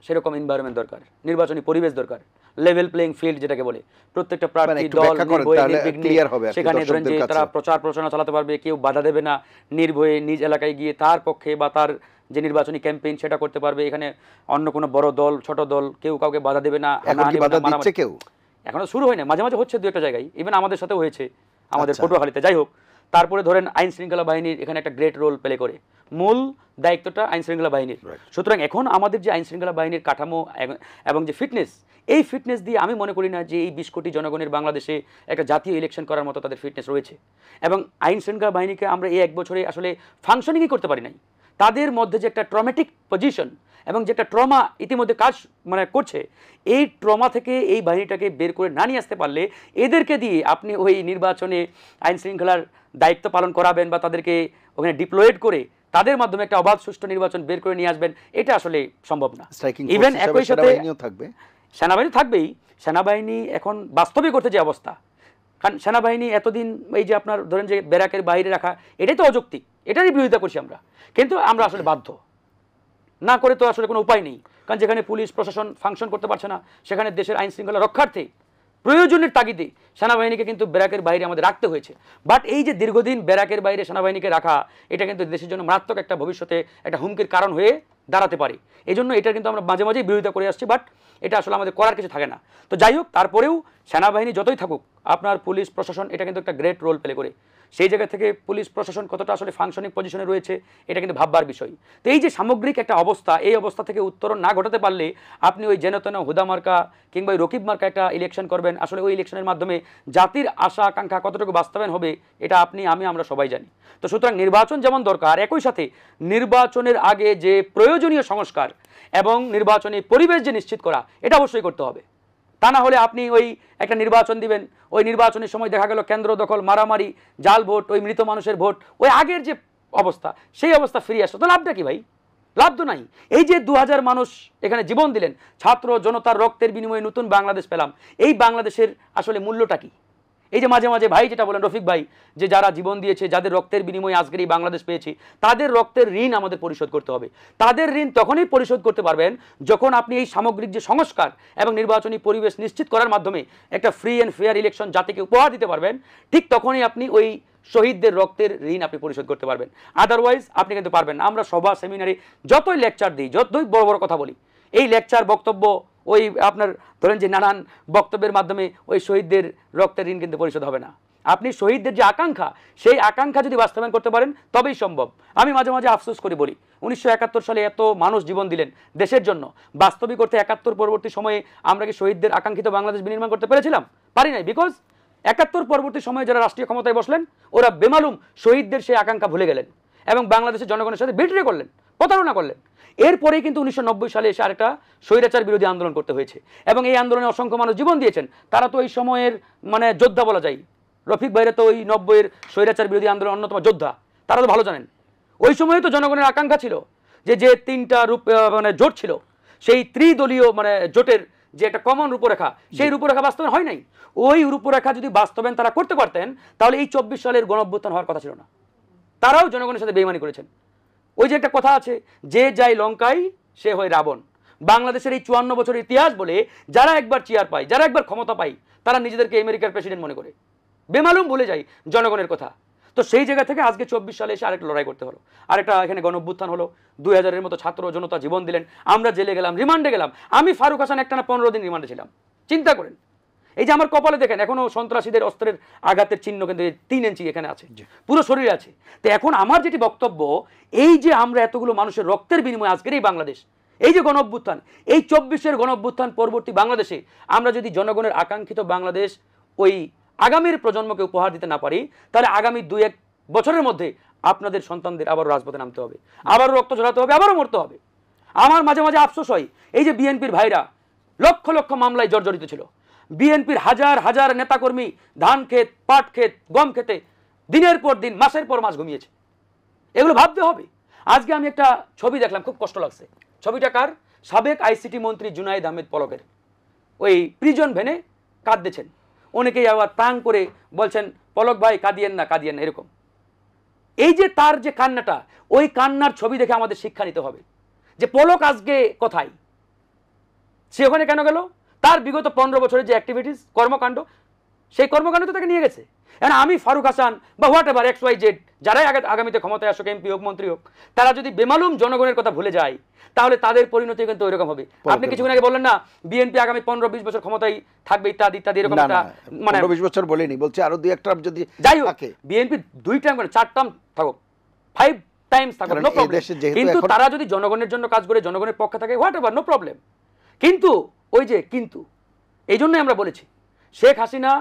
সেরকম এনভায়রনমেন্ট দরকার, নির্বাচনী পরিবেশ দরকার, লেভেল প্লেইং ফিল্ড যেটাকে বলে। প্রত্যেকটা প্রার্থী দল নির্ভয়ে সেখানে ধরেন যে তারা প্রচার প্রচারণা চালাতে পারবে, কেউ বাধা দেবে না, নির্ভয়ে নিজ এলাকায় গিয়ে তার পক্ষে বা তার যে নির্বাচনী ক্যাম্পেইন সেটা করতে পারবে। এখানে অন্য কোনো বড় দল ছোট দল কেউ কাউকে বাধা দেবে না। কেউ এখনো শুরু হয় না, মাঝে মাঝে হচ্ছে দু একটা জায়গায়, ইভেন আমাদের সাথেও হয়েছে, আমাদের পটুয়াখালীতে। যাই হোক, তারপরে ধরেন আইন শৃঙ্খলা বাহিনীর এখানে একটা গ্রেট রোল প্লে করে, মূল দায়িত্বটা আইন শৃঙ্খলা বাহিনীর। সুতরাং এখন আমাদের যে আইন শৃঙ্খলা বাহিনীর কাঠামো এবং যে ফিটনেস, এই ফিটনেস দিয়ে আমি মনে করি না যে এই 20 কোটি জনগণের বাংলাদেশে একটা জাতীয় ইলেকশন করার মতো তাদের ফিটনেস রয়েছে। এবং আইন শৃঙ্খলা বাহিনীকে আমরা এই 1 বছরে আসলে ফাংশনিংই করতে পারি নাই। তাদের মধ্যে যে একটা ট্রমেটিক পজিশন এবং যে একটা ট্রমা ইতিমধ্যে কাজ করছে, এই ট্রমা থেকে এই বাহিনীটাকে বের করে না নিয়ে আসতে পারলে এদেরকে দিয়ে আপনি ওই নির্বাচনে আইন শৃঙ্খলার দায়িত্ব পালন করাবেন বা তাদেরকে ওখানে ডিপ্লয়েড করে তাদের মাধ্যমে একটা অবাধ সুষ্ঠু নির্বাচন বের করে নিয়ে আসবেন, এটা আসলে সম্ভব না। ইভেন একই সাথে সেনাবাহিনী থাকবেই। সেনাবাহিনী এখন বাস্তবে করতে যে অবস্থা, কারণ সেনাবাহিনী এতদিন এই যে আপনার ধরেন যে ব্যারাকের বাইরে রাখা, এটাই তো অযৌক্তিক, এটারই বিরোধিতা করছি আমরা। কিন্তু আমরা আসলে বাধ্য না করে তো আসলে কোনো উপায় নেই, কারণ যেখানে পুলিশ প্রশাসন ফাংশন করতে পারছে না, সেখানে দেশের আইন শৃঙ্খলা রক্ষার্থে প্রয়োজনের তাগিদে সেনাবাহিনীকে কিন্তু ব্যারাকের বাইরে আমাদের রাখতে হয়েছে। বাট এই যে দীর্ঘদিন ব্যারাকের বাইরে সেনাবাহিনীকে রাখা, এটা কিন্তু দেশের জন্য মারাত্মক একটা ভবিষ্যতে একটা হুমকির কারণ হয়ে দাঁড়াতে পারে। এই জন্য এটা কিন্তু আমরা মাঝে মাঝেই বিরোধিতা করে আসছি, বাট এটা আসলে আমাদের করার কিছু থাকে না। তো যাই হোক, তারপরেও সেনাবাহিনী যতই থাকুক, আপনার পুলিশ প্রশাসন এটা কিন্তু একটা গ্রেট রোল প্লে করে। সেই জায়গা থেকে পুলিশ প্রশাসন কতটা আসলে ফাংশনিং পজিশনে রয়েছে, এটা কিন্তু ভাববার বিষয়। তো এই যে সামগ্রিক একটা অবস্থা, এই অবস্থা থেকে উত্তরণ না ঘটাতে পারলে আপনি ওই যেন হুদা মার্কা কিংবা ওই রকিব মার্কা একটা ইলেকশন করবেন, আসলে ওই ইলেকশনের মাধ্যমে জাতির আশা আকাঙ্ক্ষা কতটুকু বাস্তবায়ন হবে, এটা আপনি আমরা সবাই জানি। তো সুতরাং নির্বাচন যেমন দরকার, একই সাথে নির্বাচনের আগে যে প্রয়োজনীয় সংস্কার এবং নির্বাচনী পরিবেশ যে নিশ্চিত করা, এটা অবশ্যই করতে হবে। তা না হলে আপনি ওই একটা নির্বাচন দিবেন, ওই নির্বাচনের সময় দেখা গেল কেন্দ্র দখল, মারামারি, জাল ভোট, ওই মৃত মানুষের ভোট, ওই আগের যে অবস্থা সেই অবস্থা ফিরে আসলো, তো লাভটা কি ভাই? লাভ তো নাই। এই যে 2000 মানুষ এখানে জীবন দিলেন, ছাত্র জনতার রক্তের বিনিময়ে নতুন বাংলাদেশ পেলাম, এই বাংলাদেশের আসলে মূল্যটা কি? এই যে মাঝে মাঝে ভাই যেটা বলেন রফিক ভাই, যে যারা জীবন দিয়েছে, যাদের রক্তের বিনিময়ে আজকের এই বাংলাদেশ পেয়েছি, তাদের রক্তের ঋণ আমাদের পরিশোধ করতে হবে। তাদের ঋণ তখনই পরিশোধ করতে পারবেন যখন আপনি এই সামগ্রিক যে সংস্কার এবং নির্বাচনী পরিবেশ নিশ্চিত করার মাধ্যমে একটা ফ্রি অ্যান্ড ফেয়ার ইলেকশন জাতিকে উপহার দিতে পারবেন। ঠিক তখনই আপনি ওই শহীদদের রক্তের ঋণ আপনি পরিশোধ করতে পারবেন। আদারওয়াইজ আপনি কিন্তু পারবেন না। আমরা সভা সেমিনারে যতই লেকচার দিই, যতই বড় বড় কথা বলি, এই লেকচার বক্তব্য ওই আপনার ধরেন যে নানান বক্তব্যের মাধ্যমে ওই শহীদদের রক্তের ঋণ কিন্তু পরিশোধ হবে না। আপনি শহীদদের যে আকাঙ্ক্ষা, সেই আকাঙ্ক্ষা যদি বাস্তবায়ন করতে পারেন তবেই সম্ভব। আমি মাঝে মাঝে আফসোস করে বলি, 1971 সালে এত মানুষ জীবন দিলেন দেশের জন্য, বাস্তবিক করতে 71 পরবর্তী সময়ে আমরা কি শহীদদের আকাঙ্ক্ষিত বাংলাদেশ বিনির্মাণ করতে পেরেছিলাম? পারি নাই। বিকজ 71 পরবর্তী সময়ে যারা রাষ্ট্রীয় ক্ষমতায় বসলেন, ওরা বেমালুম শহীদদের সেই আকাঙ্ক্ষা ভুলে গেলেন এবং বাংলাদেশের জনগণের সাথে বিট্রে করলেন, প্রতারণা করলেন। এরপরেই কিন্তু 1990 সালে এসে আরেকটা স্বৈরাচার বিরোধী আন্দোলন করতে হয়েছে এবং এই আন্দোলনে অসংখ্য মানুষ জীবন দিয়েছেন। তারা তো এই সময়ের মানে যোদ্ধা বলা যায়। রফিক ভাইরা তো ওই 90-এর স্বৈরাচার বিরোধী আন্দোলন অন্যতম যোদ্ধা, তারা তো ভালো জানেন। ওই সময়ে তো জনগণের আকাঙ্ক্ষা ছিল যে যে তিনটা মানে জোট ছিল, সেই ত্রিদলীয় মানে জোটের যে একটা কমন রূপরেখা, সেই রূপরেখা বাস্তবায়ন হয় নাই। ওই রূপরেখা যদি বাস্তবায়ন তারা করতে পারতেন, তাহলে এই 24 সালের গণঅভ্যুত্থান হওয়ার কথা ছিল না। তারাও জনগণের সাথে বেইমানি করেছেন। ওই যে একটা কথা আছে, যে যায় লঙ্কায় সে হয় রাবণ। বাংলাদেশের এই 54 বছরের ইতিহাস বলে যারা একবার চেয়ার পায়, যারা একবার ক্ষমতা পায়, তারা নিজেদেরকে আমেরিকার প্রেসিডেন্ট মনে করে, বেমালুম ভুলে যায় জনগণের কথা। তো সেই জায়গা থেকে আজকে 24 সালে এসে আরেকটা লড়াই করতে হলো, আরেকটা এখানে গণঅভ্যুত্থান হলো। 2000-এর মতো ছাত্র জনতা জীবন দিলেন, আমরা জেলে গেলাম, রিমান্ডে গেলাম। আমি ফারুক হাসান একটানা 15 দিন রিমান্ডে ছিলাম। চিন্তা করেন, এই যে আমার কপালে দেখেন এখনো সন্ত্রাসীদের অস্ত্রের আঘাতের চিহ্ন কিন্তু 3 ইঞ্চি এখানে আছে, পুরো শরীরে আছে। তো এখন আমার যেটি বক্তব্য, এই যে আমরা এতগুলো মানুষের রক্তের বিনিময়ে আজকের এই বাংলাদেশ, এই যে গণঅভ্যুত্থান, এই 24-এর গণঅভ্যুত্থান পরবর্তী বাংলাদেশে আমরা যদি জনগণের আকাঙ্ক্ষিত বাংলাদেশ ওই আগামীর প্রজন্মকে উপহার দিতে না পারি, তাহলে আগামী 2-1 বছরের মধ্যে আপনাদের সন্তানদের আবারও রাজপথে নামতে হবে, আবারও রক্ত ঝরাতে হবে, আবারও মরতে হবে। আমার মাঝে মাঝে আফসোস হয়, এই যে বিএনপির ভাইরা লক্ষ লক্ষ মামলায় জর্জরিত ছিল, বিএনপির হাজার হাজার নেতাকর্মী ধান ক্ষেত, পাট ক্ষেত, গম খেতে দিনের পর দিন, মাসের পর মাস ঘুমিয়েছে। এগুলো ভাবতে হবে। আজকে আমি একটা ছবি দেখলাম, খুব কষ্ট লাগছে। ছবিটা কার? সাবেক আইসিটি মন্ত্রী জুনায়েদ আহমেদ পলকের। ওই প্রিজন ভ্যানে কাঁদতেছেন, অনেকেই আবার প্রাণ করে বলছেন পলক ভাই কাঁদিয়েন না, কাঁদিয়েন না, এরকম। এই যে তার যে কান্নাটা, ওই কান্নার ছবি দেখে আমাদের শিক্ষা নিতে হবে যে পলক আজকে কোথায়, সে ওখানে কেন গেল? তার বিগত 15 বছরের যে অ্যাক্টিভিটিস, কর্মকাণ্ড, সেই কর্মকাণ্ড তো তাকে নিয়ে গেছে। এখন আমি ফারুক হাসান বা হোয়াট এভার XYZ যারাই আগামীতে ক্ষমতায় আসুক, এমপি হোক, মন্ত্রী হোক, তারা যদি বেমালুম জনগণের কথা ভুলে যায়, তাহলে তাদের পরিণতি কিন্তু ওইরকম হবে। আপনি কিছুক্ষণ আগে বললেন না বিএনপি আগামী 15-20 বছর ক্ষমতায় থাকবে ইত্যাদি ইত্যাদি, এরকম একটা মানে 15-20 বছর বলেনি, বলছে আরো 2-1 টার্ম যদি যাই হোক, থাকে, বিএনপি 2 টার্ম করে 4 টার্ম থাকুক, 5 টাইমস থাকুক, নো প্রবলেম। কিন্তু তারা যদি জনগণের জন্য কাজ করে, জনগণের পক্ষে থাকে, হোয়াট এভার, নো প্রবলেম। কিন্তু ওই যে কিন্তু, এই জন্যই আমরা বলেছি শেখ হাসিনা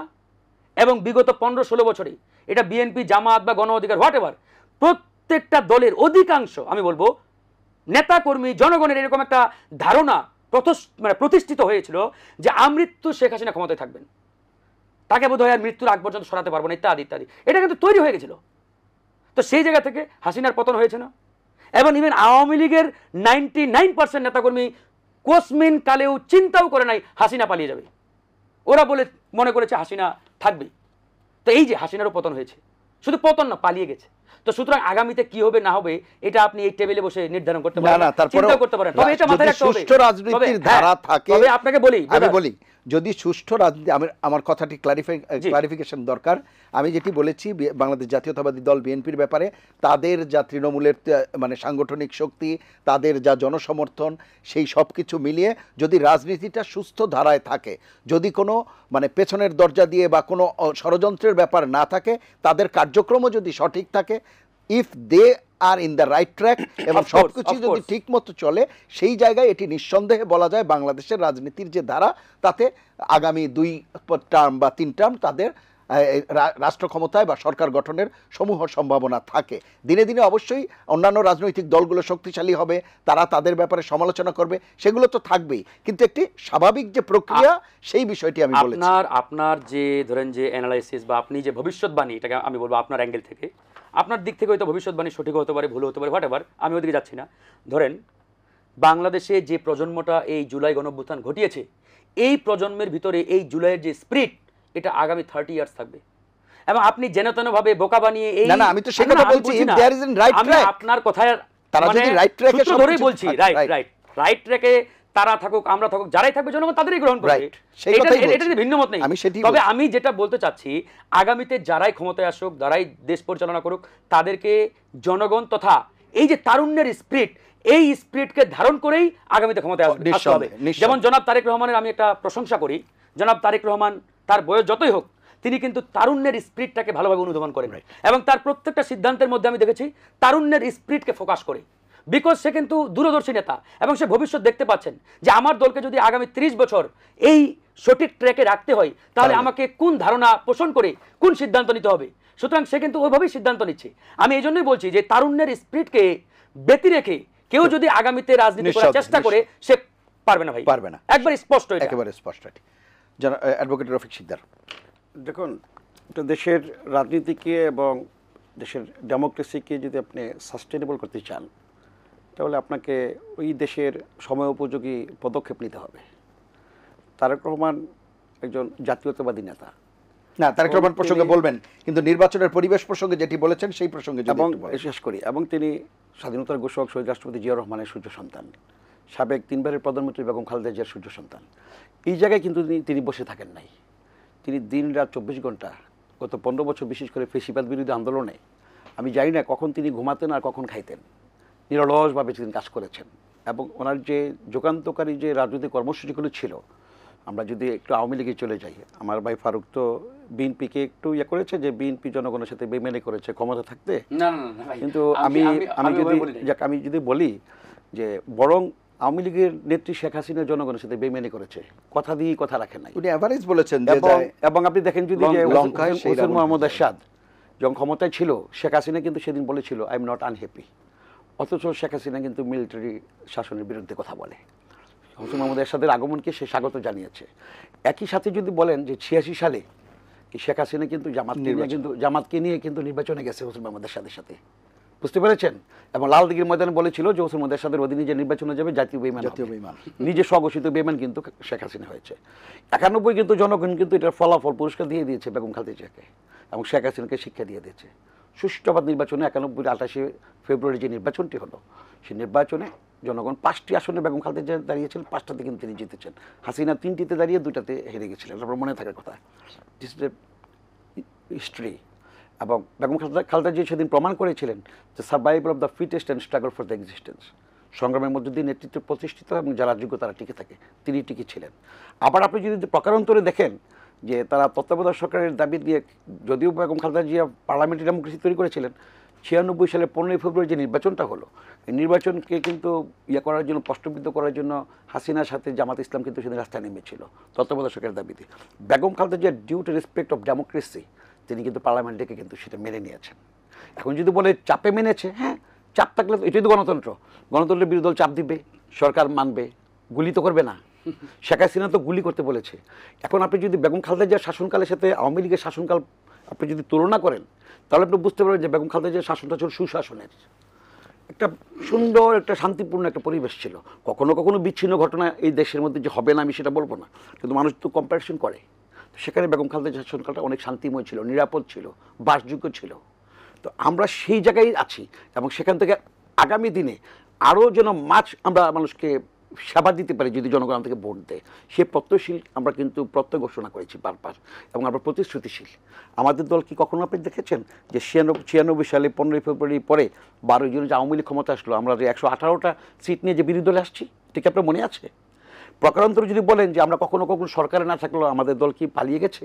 এবং বিগত 15-16 বছরে এটা বিএনপি, জামাত বা গণ অধিকার হোয়াট এভার, প্রত্যেকটা দলের অধিকাংশ আমি বলবো নেতাকর্মী, জনগণের এরকম একটা ধারণা প্রতিষ্ঠিত হয়েছিল যে আমৃত্যু শেখ হাসিনা ক্ষমতায় থাকবেন, তাকে বোধহয় আর মৃত্যুর আগ পর্যন্ত সরাতে পারবো না, ইত্যাদি ইত্যাদি। এটা কিন্তু তৈরি হয়ে গেছিল। তো সেই জায়গা থেকে হাসিনার পতন হয়েছে না? এবং ইভেন আওয়ামী লীগের 99% নেতাকর্মী কোসমিন কালেও চিন্তাও করে নাই হাসিনা পালিয়ে যাবে। ওরা মনে করেছে হাসিনা থাকবে। তো এই যে হাসিনারও পতন হয়েছে, শুধু পতন না, পালিয়ে গেছে। তো সুতরাং আগামীতে কি হবে না হবে এটা আপনি এই টেবিলে বসে নির্ধারণ করতে পারেন, চিন্তা করতে পারেন। তবে এটা মাথায় রাখতে হবে, সুষ্ঠু রাজনীতির ধারা থাকে। তবে আপনাকে বলি, আমি বলি যদি সুষ্ঠু রাজনীতি, আমার কথাটি ক্লারিফিকেশন দরকার। আমি যেটি বলেছি বাংলাদেশ জাতীয়তাবাদী দল বিএনপির ব্যাপারে, তাদের যা তৃণমূলের মানে সাংগঠনিক শক্তি, তাদের যা জনসমর্থন, সেই সব কিছু মিলিয়ে যদি রাজনীতিটা সুস্থ ধারায় থাকে, যদি কোনো মানে পেছনের দরজা দিয়ে বা কোনো ষড়যন্ত্রের ব্যাপার না থাকে, তাদের কার্যক্রমও যদি সঠিক থাকে, if they are in the right track এবং সবকিছু যদি ঠিক মতো চলে, সেই জায়গায় এটি নিঃসন্দেহে বলা যায় বাংলাদেশের রাজনীতির যে ধারা, তাতে আগামী 2 টার্ম বা 3 টার্ম তাদের রাষ্ট্র ক্ষমতায় বা সরকার গঠনের সমূহ সম্ভাবনা থাকে। দিনে দিনে অবশ্যই অন্যান্য রাজনৈতিক দলগুলো শক্তিশালী হবে, তারা তাদের ব্যাপারে সমালোচনা করবে, সেগুলো তো থাকবেই, কিন্তু একটি স্বাভাবিক যে প্রক্রিয়া, সেই বিষয়টি আমি বলেছি। আপনার যে ধরেন যে অ্যানালাইসিস বা আপনি যে ভবিষ্যৎবাণী, এটাকে আমি বলবো আপনার অ্যাঙ্গেল থেকে, আপনার দিক থেকে হয়তো ভবিষ্যৎবাণী সঠিক হতে পারে, ভুল হতে পারে, হোয়াট এভার, আমি ওদিকে যাচ্ছি না। ধরেন বাংলাদেশে যে প্রজন্মটা এই জুলাই গণঅভ্যুত্থান ঘটিয়েছে, এই প্রজন্মের ভিতরে এই জুলাইয়ের যে স্পিরিট, এটা আগামী 30 ইয়ার্স থাকবে। এবং আপনি যেন তেনভাবে বোকা বানিয়ে এই না, আমি তো সেই কথা বলছি, if there is a right আমি track, আপনার কথায় তারা যদি right track এ সূত্র ধরেই সবকিছু বলছি, থাকে, রাইট ট্র্যাকে তারা থাকুক আমরা থাকুক যারাই থাকবে জনগণ তাদেরই গ্রহণ করবে। Right, সেই কথাই বলছি। এটা ভিন্ন মত নেই। আমি সেটাই তবে বলছি। আমি যেটা বলতে চাচ্ছি, আগামীতে যারাই ক্ষমতায় আসুক, যারাই দেশ পরিচালনা করুক, তাদেরকে জনগণ তথা এই যে তারুণ্যের স্পিরিট, এই স্পিরিটকে ধারণ করেই আগামীতে ক্ষমতায় আসতে হবে। নিঃসন্দেহে, নিঃসন্দেহে। যেমন জনাব তারেক রহমানের আমি একটা প্রশংসা করি। জনাব তারেক রহমান তার বয়স যতই হোক, তিনি কিন্তু তারুণ্যের স্পিরিটটাকে ভালোভাবে অনুধাবন করেন এবং তার প্রত্যেকটা সিদ্ধান্তের মধ্যে আমি দেখেছি তারুণ্যের স্পিরিটকে ফোকাস করে। বিকজ সে কিন্তু দূরদর্শী নেতা এবং সে ভবিষ্যৎ দেখতে পাচ্ছেন যে আমার দলকে যদি আগামী 30 বছর এই সঠিক ট্র্যাকে রাখতে হয় তাহলে আমাকে কোন ধারণা পোষণ করে কোন সিদ্ধান্ত নিতে হবে। সুতরাং সে কিন্তু ওইভাবেই সিদ্ধান্ত নিচ্ছে। আমি এই জন্যই বলছি যে তারুণ্যের স্পিরিটকে ব্যতি রেখে কেউ যদি আগামীতে রাজনীতি করার চেষ্টা করে সে পারবে না ভাই, পারবে না। একবার স্পষ্ট এটা। একেবারে স্পষ্ট। অ্যাডভোকেট রফিক সিকদার, দেখুন, একটা দেশের রাজনীতিকে এবং দেশের ডেমোক্রেসিকে যদি আপনি সাস্টেনেবল করতে চান তাহলে আপনাকে ওই দেশের সময় উপযোগী পদক্ষেপ নিতে হবে। তারেক রহমান একজন জাতীয়তাবাদী নেতা না তারেক রহমান প্রসঙ্গে বলবেন, কিন্তু নির্বাচনের পরিবেশ প্রসঙ্গে যেটি বলেছেন সেই প্রসঙ্গে যদি এবং একটু বলেন। শেষ করি, এবং তিনি স্বাধীনতার ঘোষক শহীদ রাষ্ট্রপতি জিয়াউর রহমানের সূর্য সন্তান, সাবেক 3 বারের প্রধানমন্ত্রী বেগম খালেদা জিয়ার সূর্য সন্তান। এই জায়গায় কিন্তু তিনি বসে থাকেন নাই। তিনি দিন রাত 24 ঘন্টা গত 15 বছর বিশেষ করে ফেসিবাদ বিরোধী আন্দোলনে আমি জানি না কখন তিনি ঘুমাতেন আর কখন খাইতেন, নিরলসভাবে তিনি কাজ করেছেন। এবং ওনার যে যুগান্তকারী যে রাজনৈতিক কর্মসূচিগুলো ছিল, আমরা যদি একটু আওয়ামী লীগে চলে যাই, আমার ভাই ফারুক তো বিএনপিকে একটু ইয়ে করেছে যে বিএনপি জনগণের সাথে বেমেনি করেছে ক্ষমতা থাকতে, না না না ভাই, কিন্তু আমি যদি বলি যে বরং আওয়ামী লীগের নেত্রী শেখ হাসিনা জনগণের সাথে বেমেনি করেছে, কথা দিয়ে কথা রাখেন নাই। উনি এভারেজ বলেছেন যে এবং আপনি দেখেন যদি যে লঙ্কায় সেই হোসেন মোহাম্মদ এরশাদ যখন ক্ষমতায় ছিল, শেখ হাসিনা কিন্তু সেদিন বলেছিল আই এম নট আনহ্যাপি, অথচ শেখ হাসিনা কিন্তু মিলিটারি শাসনের বিরুদ্ধে কথা বলে। হোসেন মোহাম্মদ এরশাদের আগমনকে সে স্বাগত জানিয়েছে। একই সাথে যদি বলেন যে 86 সালে এই শেখ হাসিনা কিন্তু জামাতকে নিয়ে কিন্তু নির্বাচনে গেছে হোসেন মোহাম্মদ এরশাদের সাথে, বুঝতে পেরেছেন? এবং লালদিঘির ময়দানে বলেছিল যে হোসেন মোহাম্মদ এরশাদের অধীনে যে নির্বাচনে যাবে জাতীয় বেঈমান, নিজে স্বঘোষিত বেঈমান কিন্তু শেখ হাসিনা হয়েছে। 91 কিন্তু জনগণ কিন্তু এটার ফলাফল পুরস্কার দিয়ে দিয়েছে বেগম খালেদা জিয়াকে এবং শেখ হাসিনাকে শিক্ষা দিয়ে দিয়েছে। সুষ্ঠুবাদ নির্বাচনে 91 28 ফেব্রুয়ারি যে নির্বাচনটি হলো, সেই নির্বাচনে জনগণ 5টি আসনে বেগম খালেদা জিয়া দাঁড়িয়েছিলেন, 5টাতে কিন্তু তিনি জিতেছেন। হাসিনা 3টিতে দাঁড়িয়ে 2টাতে হেরে গেছিলেন। আপনার মনে থাকার কথা, দিস ইজ হিস্ট্রি। এবং বেগম খালেদা জিয়া সেদিন প্রমাণ করেছিলেন যে survival of the fittest and struggle for the existence, সংগ্রামের মধ্যে দিয়ে নেতৃত্ব প্রতিষ্ঠিত এবং যারা যোগ্য তারা টিকে থাকে, তিনি টিকে ছিলেন। আবার আপনি যদি প্রকারান্তরে দেখেন যে তারা তত্ত্বাবধায়ক সরকারের দাবি দিয়ে, যদিও বেগম খালেদা জিয়া পার্লামেন্টারি ডেমোক্রেসি তৈরি করেছিলেন, 96 সালে 15 ফেব্রুয়ারি যে নির্বাচনটা হলো, এই নির্বাচনকে কিন্তু করার জন্য, প্রশ্নবিদ্ধ করার জন্য হাসিনার সাথে জামাত ইসলাম কিন্তু সেদিন রাস্তায় নেমেছিল তত্ত্বাবধায়ক সরকারের দাবিতে। Begum Khaleda Zia due to respect of democracy তিনি কিন্তু পার্লামেন্টকে কিন্তু সেটা মেনে নিয়েছেন। এখন যদি বলে চাপে মেনেছে, হ্যাঁ চাপ থাকলে এটাই তো গণতন্ত্র, গণতন্ত্রের বিরোধী দল চাপ দিবে, সরকার মানবে, গুলি তো করবে না। শেখ হাসিনা তো গুলি করতে বলেছে। এখন আপনি যদি বেগম খালেদা জিয়ার শাসনকালের সাথে আওয়ামী লীগের শাসনকাল আপনি যদি তুলনা করেন তাহলে আপনি বুঝতে পারবেন যে বেগম খালেদা জিয়ার শাসনটা ছিল সুশাসনের, একটা সুন্দর একটা শান্তিপূর্ণ একটা পরিবেশ ছিল। কখনো কখনো বিচ্ছিন্ন ঘটনা এই দেশের মধ্যে যে হবে না আমি সেটা বলবো না, কিন্তু মানুষ তো কম্প্যারিশন করে। সেখানে বেগম খালেদা জিয়ার শাসনকালটা অনেক শান্তিময় ছিল, নিরাপদ ছিল, বাসযোগ্য ছিল। তো আমরা সেই জায়গায় আছি এবং সেখান থেকে আগামী দিনে আরও যেন আমরা মানুষকে সেবা দিতে পারি যদি জনগণ থেকে ভোট দেয়, সে প্রত্যয়শীল আমরা কিন্তু প্রত্যয় ঘোষণা করেছি বারবার এবং আমরা প্রতিশ্রুতিশীল। আমাদের দল কি কখনো আপনি দেখেছেন যে 96 সালে 15 ফেব্রুয়ারি পরে 12 জুন যে আওয়ামী লীগ ক্ষমতা আসলো, আমরা যে 118টা সিট নিয়ে যে বিরোধী দলে আসছি, ঠিক আপনার মনে আছে? প্রকারান্তরে যদি বলেন যে আমরা কখনো কখনো সরকারে না থাকলেও আমাদের দল কি পালিয়ে গেছে,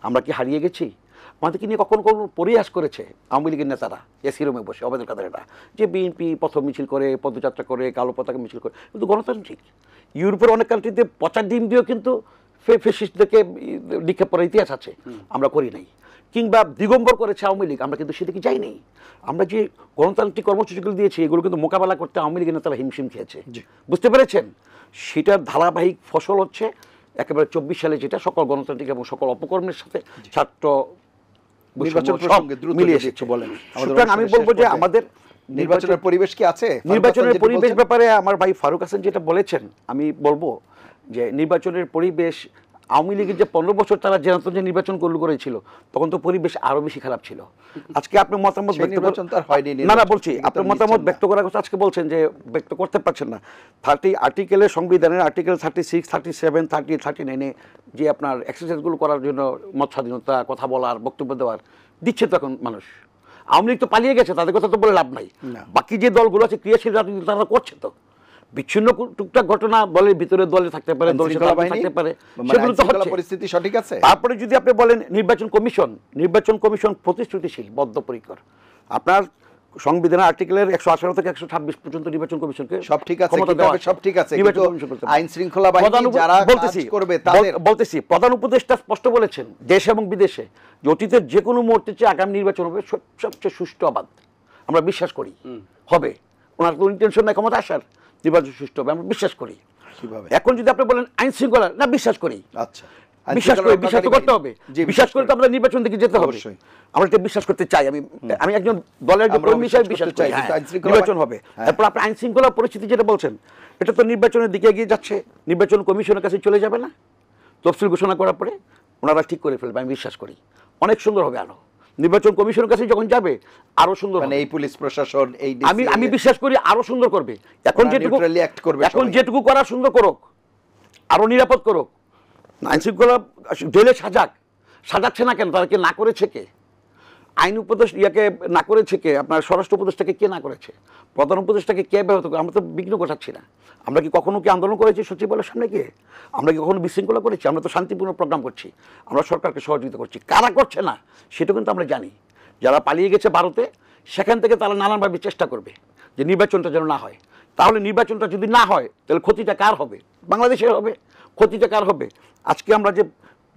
আমরা কি হারিয়ে গেছি, আমাদেরকে নিয়ে কখনো কখনো পরিহাস করেছে আওয়ামী লীগের নেতারা এসি রুমে বসে, অবেদের কাদারেরা, যে বিএনপি প্রথম মিছিল করে, পদযাত্রা করে, কালো পতাকা মিছিল করে, কিন্তু গণতান্ত্রিক। ইউরোপের অনেক কান্ট্রিতে পচা ডিম দিয়েও কিন্তু ফেসিস্টদেরকে নিক্ষেপ করার ইতিহাস আছে, আমরা করি নাই। কিংবা দিগম্বর করেছে আওয়ামী লীগ, আমরা কিন্তু সেদিকে যাই নাই। আমরা যে গণতান্ত্রিক কর্মসূচিগুলো দিয়েছি এগুলো কিন্তু মোকাবেলা করতে আওয়ামী লীগের নেতারা হিমশিম খেয়েছে, বুঝতে পেরেছেন? সেটার ধারাবাহিক ফসল হচ্ছে একেবারে 24 সালে যেটা সকল গণতান্ত্রিক এবং সকল অপকর্মের সাথে ছাত্র আমি বলবো যে আমাদের নির্বাচনের পরিবেশ কি আছে? নির্বাচনের পরিবেশ ব্যাপারে আমার ভাই ফারুক হাসান যেটা বলেছেন, আমি বলবো যে নির্বাচনের পরিবেশ আওয়ামী লীগের যে 15 বছর তারা যে নির্বাচন করেছিল তখন তো পরিবেশ আরো বেশি খারাপ ছিল। আজকে আপনি মতামত সেই নির্বাচন তো আর হয়নি, না বলছি আপনার মতামত ব্যক্ত করার কথা আজকে বলছেন যে ব্যক্ত করতে পারছেন না। 30 আর্টিকেলের সংবিধানের আর্টিকেল 36, 37, 30, 39 যে আপনার এক্সারসাইজগুলো করার জন্য মত স্বাধীনতা, কথা বলার, বক্তব্য দেওয়ার দিচ্ছে তো এখন মানুষ। আওয়ামী লীগ তো পালিয়ে গেছে, তাদের কথা তো বলে লাভ নাই। বাকি যে দলগুলো আছে ক্রিয়াশীল রাজনীতি তারা করছে তো। বিচ্ছিন্ন টুকটাক ঘটনা দলের ভিতরে দলে থাকতে পারে, দলের সাথে থাকতে পারে, সেগুলো তো হচ্ছে। পরিস্থিতি সঠিক আছে। তারপরে যদি আপনি বলেন নির্বাচন কমিশন প্রতিশ্রুতিশীল, বদ্ধপরিকর। আপনার সংবিধানের আর্টিকেলের 118 থেকে 126 পর্যন্ত নির্বাচন কমিশনকে সব ঠিক আছে, কিভাবে সব ঠিক আছে, কিন্তু আইন শৃঙ্খলা বাহিনী যারা কাজ করবে তাদের বলতেছি প্রধান উপদেষ্টা স্পষ্ট বলেছেন দেশে এবং বিদেশে যে অতীতের যে কোনো মুহূর্তে চেয়ে আগামী নির্বাচন হবে সবচেয়ে সুষ্ঠু অবাধ। আমরা বিশ্বাস করি হবে। ওনার কোনো ইন্টেনশন নাই ক্ষমতা আসার, নির্বাচন সুষ্ঠু হবে আমরা বিশ্বাস করি। কিভাবে এখন যদি আপনি বলেন আইন শৃঙ্খলা, না বিশ্বাস করি। আচ্ছা, বিশ্বাস তো করতে হবে, বিশ্বাস করে তো আমরা নির্বাচন দিকে যেতে হবে। আমরা এটা বিশ্বাস করতে চাই। আমি একজন দলের কর্মী হিসেবে বিশ্বাস করি নির্বাচন হবে। তারপর আপনি আইন শৃঙ্খলা পরিস্থিতি যেটা বলছেন এটা তো নির্বাচনের দিকে এগিয়ে যাচ্ছে, নির্বাচন কমিশনের কাছে চলে যাবে না? তফসিল ঘোষণা করার পরে ওনারা ঠিক করে ফেলবে, আমি বিশ্বাস করি অনেক সুন্দর হবে। আরো নির্বাচন কমিশনের কাছে যখন যাবে আরো সুন্দর, মানে এই পুলিশ প্রশাসন এই আমি বিশ্বাস করি আরো সুন্দর করবে। এখন যেটুকু করা সুন্দর করুক, আরো নিরাপদ করুক। আইন শৃঙ্খলা জেলে সাজাচ্ছে না কেন? তারা কে না করেছে কে? আইন উপদেষ্টা ইয়াকে না করেছে কে? আপনার স্বরাষ্ট্র উপদেষ্টাকে কে না করেছে? প্রধান উপদেষ্টাকে কে ব্যাহত করে? আমরা তো বিঘ্ন ঘটাচ্ছি না। আমরা কি কখনো কি আন্দোলন করেছি সচিবালয়ের সামনে গিয়ে? আমরা কি কখনো বিশৃঙ্খলা করেছি? আমরা তো শান্তিপূর্ণ প্রোগ্রাম করছি, আমরা সরকারকে সহযোগিতা করছি। কারা করছে না সেটা কিন্তু আমরা জানি। যারা পালিয়ে গেছে ভারতে, সেখান থেকে তারা নানানভাবে চেষ্টা করবে যে নির্বাচনটা যেন না হয়। তাহলে নির্বাচনটা যদি না হয় তাহলে ক্ষতিটা কার হবে? বাংলাদেশের হবে। ক্ষতিটা কার হবে? আজকে আমরা যে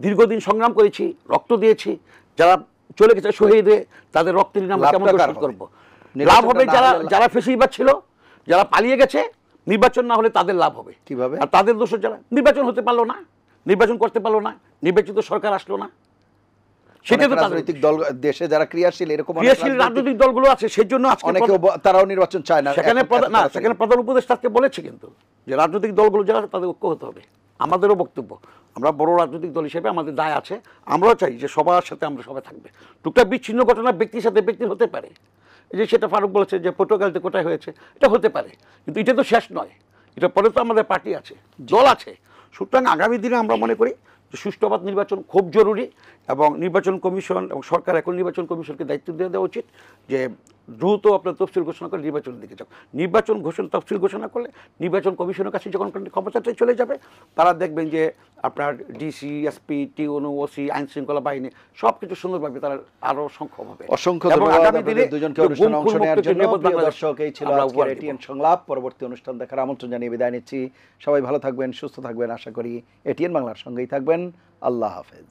দীর্ঘদিন সংগ্রাম করেছি, রক্ত দিয়েছি, যারা চলে গেছে শহীদ হয়ে, তাদের রক্তের ঋণ আমরা কেমন করবো? লাভ হবে যারা ফেসিবাদ ছিল, যারা পালিয়ে গেছে। নির্বাচন না হলে তাদের লাভ হবে। কিভাবে? আর তাদের দোষ যারা নির্বাচন হতে পারলো না, নির্বাচন করতে পারলো না, নির্বাচিত সরকার আসলো না। সেটা তো রাজনৈতিক দল দেশে যারা ক্রিয়াশীল, এরকম ক্রিয়াশীল রাজনৈতিক দলগুলো আছে, সেই জন্য অনেকে তারাও নির্বাচন চায় না। সেখানে প্রধান উপদেষ্টাকে বলেছে কিন্তু যে রাজনৈতিক দলগুলো যারা তাদের ঐক্য হতে হবে। আমাদেরও বক্তব্য, আমরা বড় রাজনৈতিক দল হিসেবে আমাদের দায় আছে, আমরাও চাই যে সবার সাথে আমরা সবাই থাকবে। টুকটাক বিচ্ছিন্ন ঘটনা ব্যক্তির সাথে ব্যক্তির হতে পারে, যে সেটা ফারুক বলেছে যে পর্তুগালতে কোথায় হয়েছে, এটা হতে পারে, কিন্তু এটা তো শেষ নয়। এটা পরে তো আমাদের পার্টি আছে, দল আছে। সুতরাং আগামী দিনে আমরা মনে করি যে সুষ্ঠুবাদ নির্বাচন খুব জরুরি, এবং নির্বাচন কমিশন এবং সরকার এখন নির্বাচন কমিশনকে দায়িত্ব দিয়ে দেওয়া উচিত যে দ্রুত আপনার তফসিল ঘোষণা করে নির্বাচনের দিকে যাও। তফসিল ঘোষণা করলে নির্বাচন কমিশনের কাছে যখন ক্ষমতাটাই চলে যাবে, তারা দেখবেন যে আপনার ডিসি, এসপি, টিওনো, ওসি, আইন শৃঙ্খলা বাহিনী সব কিছু সুন্দরভাবে তারা আরো সক্ষম হবে। অসংখ্য ধন্যবাদ আপনাদের দুজনকে অনুষ্ঠানে অংশ নেওয়ার জন্য। প্রিয় দর্শক, এই ছিল আজকের এটিএন সংলাপ। পরবর্তী অনুষ্ঠান দেখার আমন্ত্রণ জানিয়ে বিদায় নিচ্ছি। সবাই ভালো থাকবেন, সুস্থ থাকবেন, আশা করি এটিএন বাংলার সঙ্গেই থাকবেন। আল্লাহ হাফেজ।